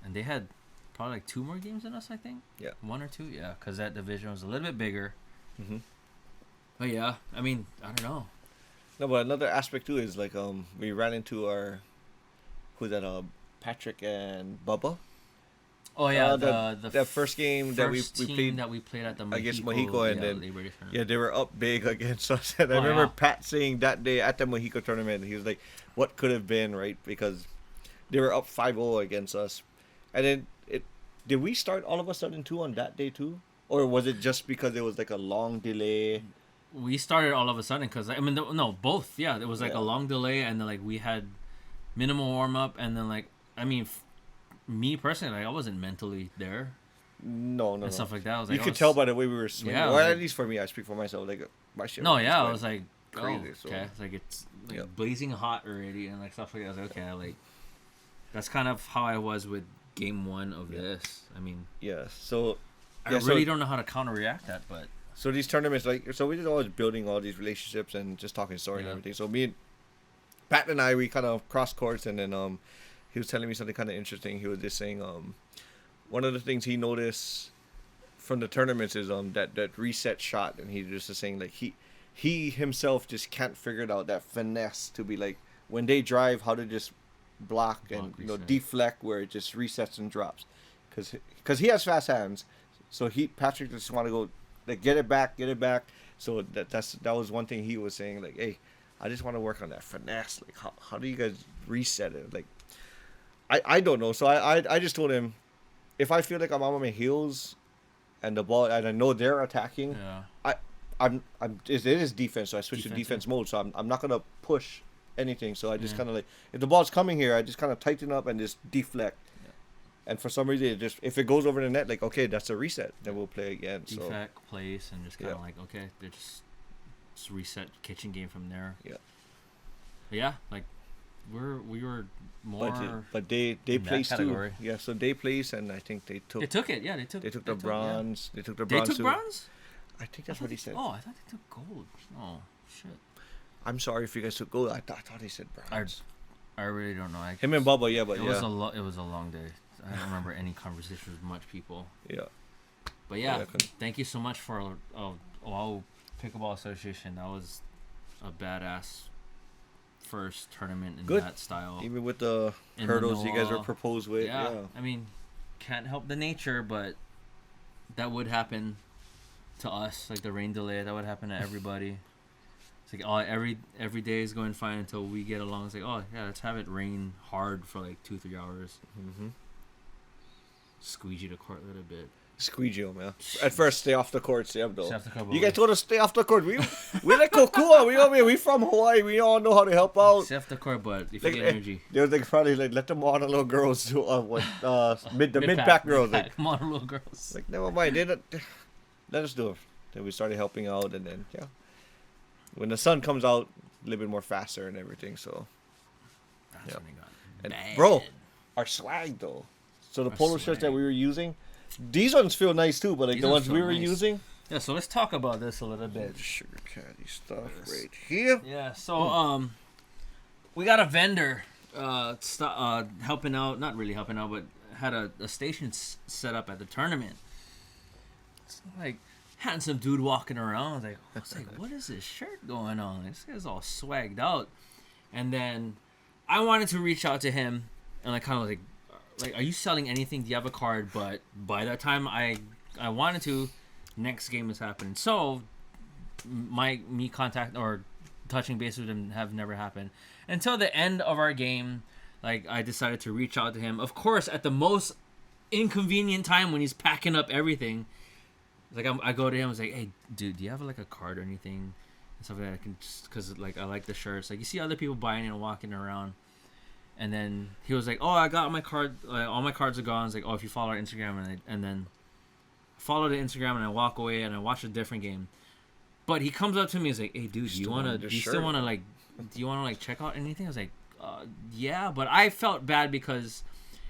and they had probably like 2 more games than us, I think. Yeah. 1 or 2, yeah, because that division was a little bit bigger. Mm-hmm. But yeah, I mean, I don't know. No, but another aspect too is like we ran into Patrick and Bubba. Oh yeah, the first game that we played at the against Mexico, and then they were up big against us. And I Oh, remember yeah. Pat saying that day at the Mexico tournament, he was like, "What could have been, right?" Because they were up 5-0 against us, and then did we start all of a sudden too on that day too, or was it just because it was like a long delay? We started all of a sudden because I mean no, both. Yeah, there was like a long delay, and then like we had minimal warm up, and then like I mean. Me personally, like I wasn't mentally there. No. Stuff like that. I was you like, could tell by the way we were swinging. Yeah, or like, at least for me, I speak for myself. Like my shit. I was like, crazy. Oh, so. okay, it's like it's like blazing hot already, and like stuff like that. I was like, okay, like that's kind of how I was with game 1 of this. I mean, So I really don't know how to counter-react that, but so these tournaments, like, so we just always building all these relationships and just talking story and everything. So me and Pat and I, we kind of cross courts, and then he was telling me something kind of interesting. He was just saying one of the things he noticed from the tournaments is that reset shot, and he just was saying like he himself just can't figure it out, that finesse to be like when they drive, how to just block and reset. deflect where it just resets and drops, because he has fast hands, so Patrick just want to go like get it back. So that was one thing he was saying, like, hey, I just want to work on that finesse. Like, how do you guys reset it? Like, I don't know. So I just told him, if I feel like I'm on my heels and the ball, and I know they're attacking, it is defense, so I switch to defense mode. So I'm not gonna push anything. So I just kind of like, if the ball's coming here, I just kind of tighten up and just deflect. Yeah. And for some reason, if it goes over the net, like, okay, that's a reset. Then we'll play again. Deflect, place, and just kind of like, okay, they're just reset kitchen game from there. Yeah. But yeah, like we were more. But they placed too. Yeah, so they placed, and I think they took. They took it. Yeah, they took the bronze. Yeah. They took the bronze. They took too. Bronze. I think that's what he said. Oh, I thought they took gold. Oh shit. I'm sorry if you guys took gold. I thought he said bronze. I really don't know. Him and Bubba, yeah, but it was a long day. I don't remember any conversations with much people. Yeah. But thank you so much for Pickleball Association. That was a badass first tournament in that style. Even with the hurdles you guys were proposed with. Yeah. I mean, can't help the nature, but that would happen to us. Like the rain delay, that would happen to everybody. It's like every day is going fine until we get along. It's like, oh yeah, let's have it rain hard for like 2-3 hours. Mm-hmm. Squeegee the court a little bit. Squeegee, man. At first, stay off the court, Stay off the court. You guys told us stay off the court. We like Kokua. We from Hawaii. We all know how to help out. Stay off the court, but if you get energy. They were probably like, let the model little girls do mid-pack girls. Like, model little girls. Like, never mind. Let us do it. Then we started helping out, and then when the sun comes out, a little bit more faster and everything. So that's when it got and bad. Bro, our swag though. So the polo shirts that we were using, these ones feel nice too, but like these the ones we were using. Yeah, so let's talk about this a little bit. Sugar candy stuff right here. Yeah, so we got a vendor helping out, not really helping out, but had a station set up at the tournament. It's like handsome dude walking around. I was like, what is this shirt going on? This guy's all swagged out. And then I wanted to reach out to him and like kind of like, are you selling anything? Do you have a card? But by that time I wanted to, next game is happening. So me contact or touching base with him have never happened until the end of our game. Like I decided to reach out to him, of course, at the most inconvenient time when he's packing up everything. Like I go to him, I was like, hey dude, do you have like a card or anything and stuff like that? I can just, cause like I like the shirts. Like you see other people buying it and walking around. And then he was like, oh, I got my card. All my cards are gone. It's like, oh, if you follow our Instagram. And then I follow the Instagram and I walk away and I watch a different game. But he comes up to me and he's like, hey, dude, do you still want to check out anything? I was like, yeah. But I felt bad because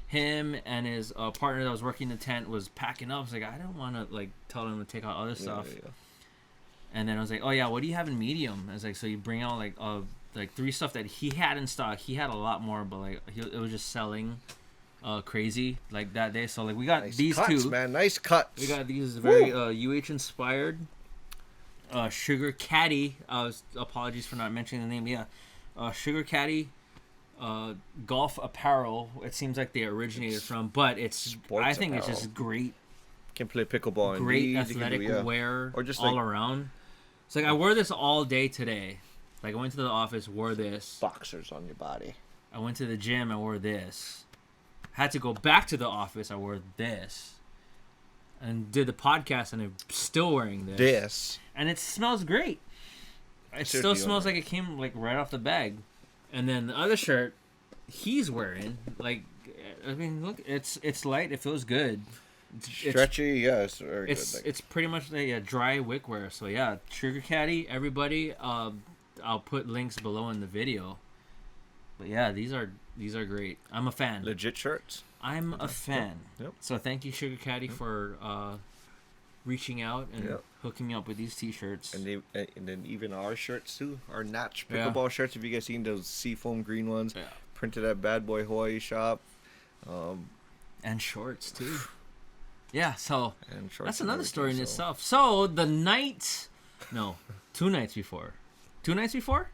him and his partner that was working the tent was packing up. I was like, I don't want to like tell him to take out other stuff. Yeah. And then I was like, oh, yeah, what do you have in medium? I was like, so you bring out like 3 stuff that he had in stock. He had a lot more, but like it was just selling crazy like that day. So like we got these cuts, 2, man. Nice cuts. We got these very UH inspired Sugar Caddy. Apologies for not mentioning the name. Yeah, Sugar Caddy golf apparel. It seems like they originated from, but I think it's just great. Can play pickleball. Great athletic wear, or just all around. It's like I wore this all day today. Like, I went to the office, wore this. Boxers on your body. I went to the gym, I wore this. Had to go back to the office, I wore this. And did the podcast, and I'm still wearing this. And it smells great. It still smells like it came, like, right off the bag. And then the other shirt he's wearing, like, I mean, look, it's light, it feels good. Stretchy, yeah, it's very good. It's pretty much like a dry wick wear. So, yeah, Sugar Caddy, everybody, I'll put links below in the video. But yeah, these are great. I'm a fan. Legit shirts. I'm a fan. Yep. So thank you, Sugar Caddy, for reaching out and hooking me up with these T-shirts. And then even our shirts too, our Natch Pickleball shirts. If you guys seen those seafoam green ones, printed at Bad Boy Hawaii shop. And shorts too. Yeah, so that's another story in itself. So the night, 2 nights before. 2 nights before?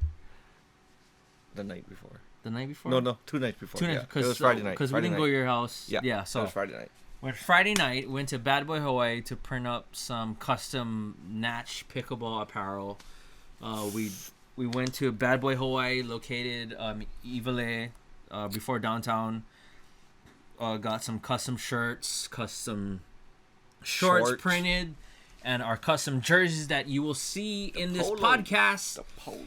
The night before. the night before? No, 2 nights before. It was Friday night. Because we didn't go to your house. Yeah, so it was Friday night. Went Friday night, went to Bad Boy Hawaii to print up some custom Natch pickleball apparel. We went to Bad Boy Hawaii, located Ivale, before downtown. Got some custom shirts, custom shorts printed, and our custom jerseys that you will see in this podcast. The polo.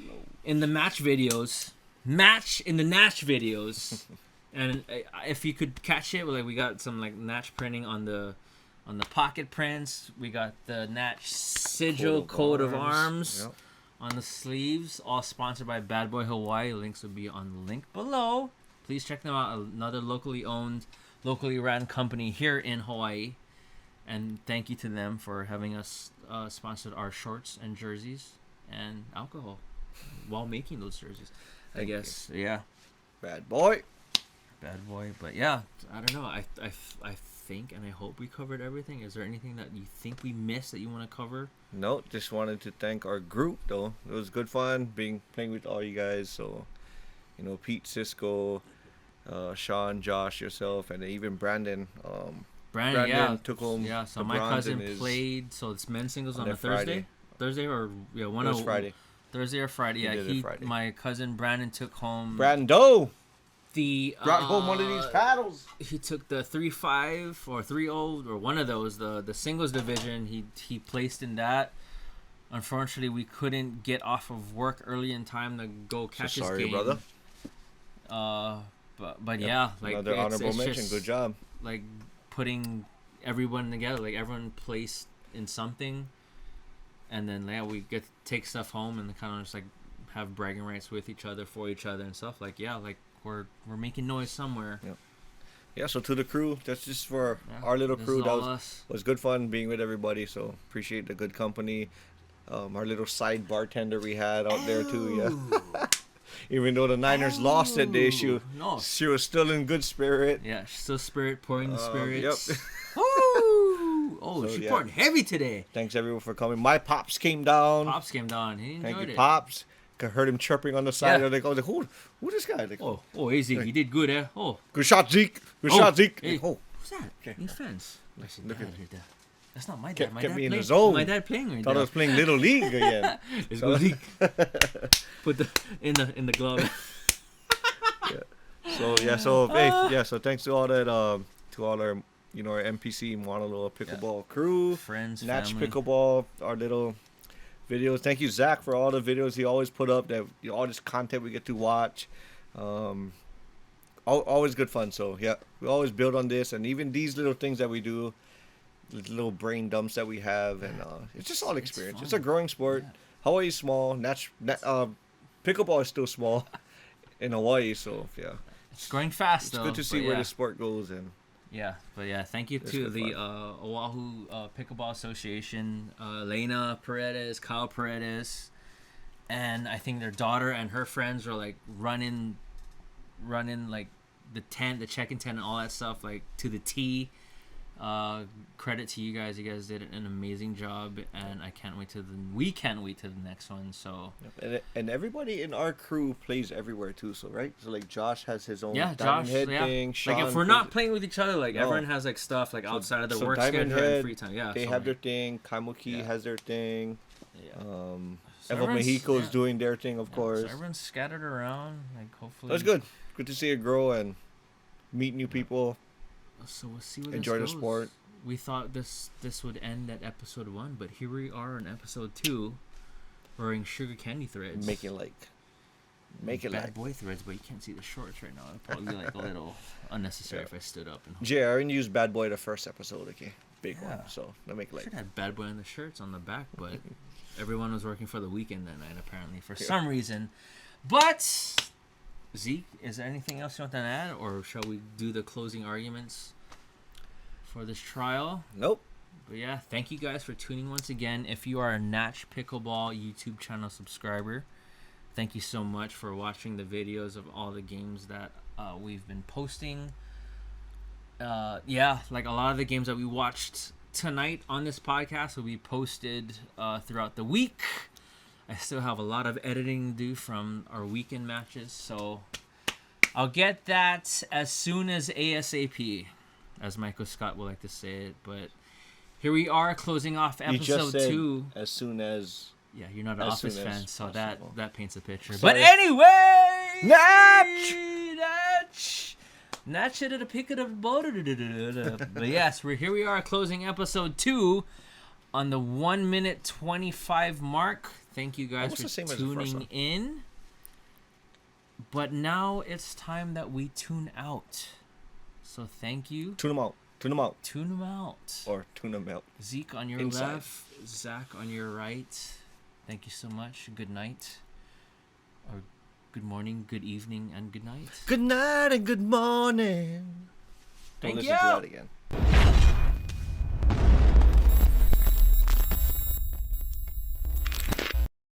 In the match videos. Match in the Natch videos. And if you could catch it, like we got some like Natch printing on the pocket prints. We got the Natch sigil coat of arms on the sleeves. All sponsored by Bad Boy Hawaii. Links will be on the link below. Please check them out. Another locally owned, locally ran company here in Hawaii. And thank you to them for having us sponsored our shorts and jerseys and alcohol while making those jerseys. I guess. Yeah. Bad boy. But yeah, I don't know. I think and I hope we covered everything. Is there anything that you think we missed that you want to cover? No, just wanted to thank our group though. It was good fun playing with all you guys. So, Pete, Cisco, Sean, Josh, yourself, and even Brandon. Brandon took home. Yeah, so my cousin played. So it's men's singles on a Thursday. Thursday or one of Friday. Thursday or Friday. Yeah, Friday. My cousin Brandon took home. Brando. Brought home one of these paddles. He took the 3-5 or 3-0 or one of those, the singles division. He placed in that. Unfortunately, we couldn't get off of work early in time to go catch his game. Sorry, brother. But yeah, like another honorable mention. Just, good job. Like putting everyone together, like everyone placed in something, and then we get to take stuff home and kind of just like have bragging rights with each other, for each other and stuff. Like we're making noise somewhere. Yeah, so to the crew, that's just for our little crew. That was good fun being with everybody, so appreciate the good company. Our little side bartender we had out there too, yeah. Even though the Niners lost that day, she was still in good spirit. Yeah, she's still pouring the spirits. Yep. She poured heavy today. Thanks everyone for coming. My Pops came down. He enjoyed it. Thank you, Pops. I heard him chirping on the side. I was like, who this guy? Like, hey Zeke, you did good, eh? Good shot, Zeke. Good shot, Zeke. Hey, who's that? Okay. Your fans. That's not my dad. Kept me in the zone. My dad playing right Thought I was playing Little League again. Little League. Put the in the glove. So thanks to all that to all our our MPC Monoloa Pickleball crew, friends, Natch family. Pickleball, our little videos. Thank you, Zach, for all the videos he always put up. That all this content we get to watch. Always good fun. So yeah, we always build on this, and even these little things that we do, little brain dumps that we have, and it's just all experience. It's a growing sport. Yeah. Hawaii's small. Pickleball is still small in Hawaii, so yeah. It's growing fast. It's good to see where the sport goes, and thank you to the Oahu Pickleball Association, Lena Paredes, Kyle Paredes, and I think their daughter and her friends are like running like the tent, the check-in tent, and all that stuff like to the T. Credit to you guys. You guys did an amazing job, and we can't wait to the next one. So and everybody in our crew plays everywhere too. So right, so like Josh has his own Diamond Head thing. Sean like if we're not playing with each other, like everyone has like stuff like outside of their work Diamond schedule Head, and free time. Yeah, they have their thing. Kaimuki has their thing. Yeah. Evo Mexico's doing their thing, of course. So everyone's scattered around. Like hopefully. That's good. Good to see it grow and meet new people. So we'll see what enjoy the sport. We thought this would end at episode 1, but here we are in episode 2, wearing sugar candy threads. Make it bad boy threads, but you can't see the shorts right now. It'd probably be like a little unnecessary if I stood up. And Jaron used bad boy the first episode, okay, big one. So let make it should have bad boy on the shirts on the back, but everyone was working for the weekend that night apparently for some reason. But Zeke, is there anything else you want to add, or shall we do the closing arguments for this trial? Nope. But yeah, thank you guys for tuning once again. If you are a Natch Pickleball YouTube channel subscriber, thank you so much for watching the videos of all the games that we've been posting. Like a lot of the games that we watched tonight on this podcast will be posted throughout the week. I still have a lot of editing to do from our weekend matches, so I'll get that as soon as ASAP, as Michael Scott would like to say it. But here we are closing off episode you just said 2. As soon as. Yeah, you're not an Office fan, so possible. that paints a picture. Sorry. But anyway, Natch! Natch it at a pick of the boat. But yes, here we are closing episode 2 on the 1 minute 25 mark. Thank you guys for tuning in. But now it's time that we tune out. So thank you. Tune them out. Tune them out. Tune them out. Or tune them out. Zeke on your left, Zach on your right. Thank you so much. Good night. Or good morning, good evening, and good night. Good night and good morning. Thank you. Don't listen to that again.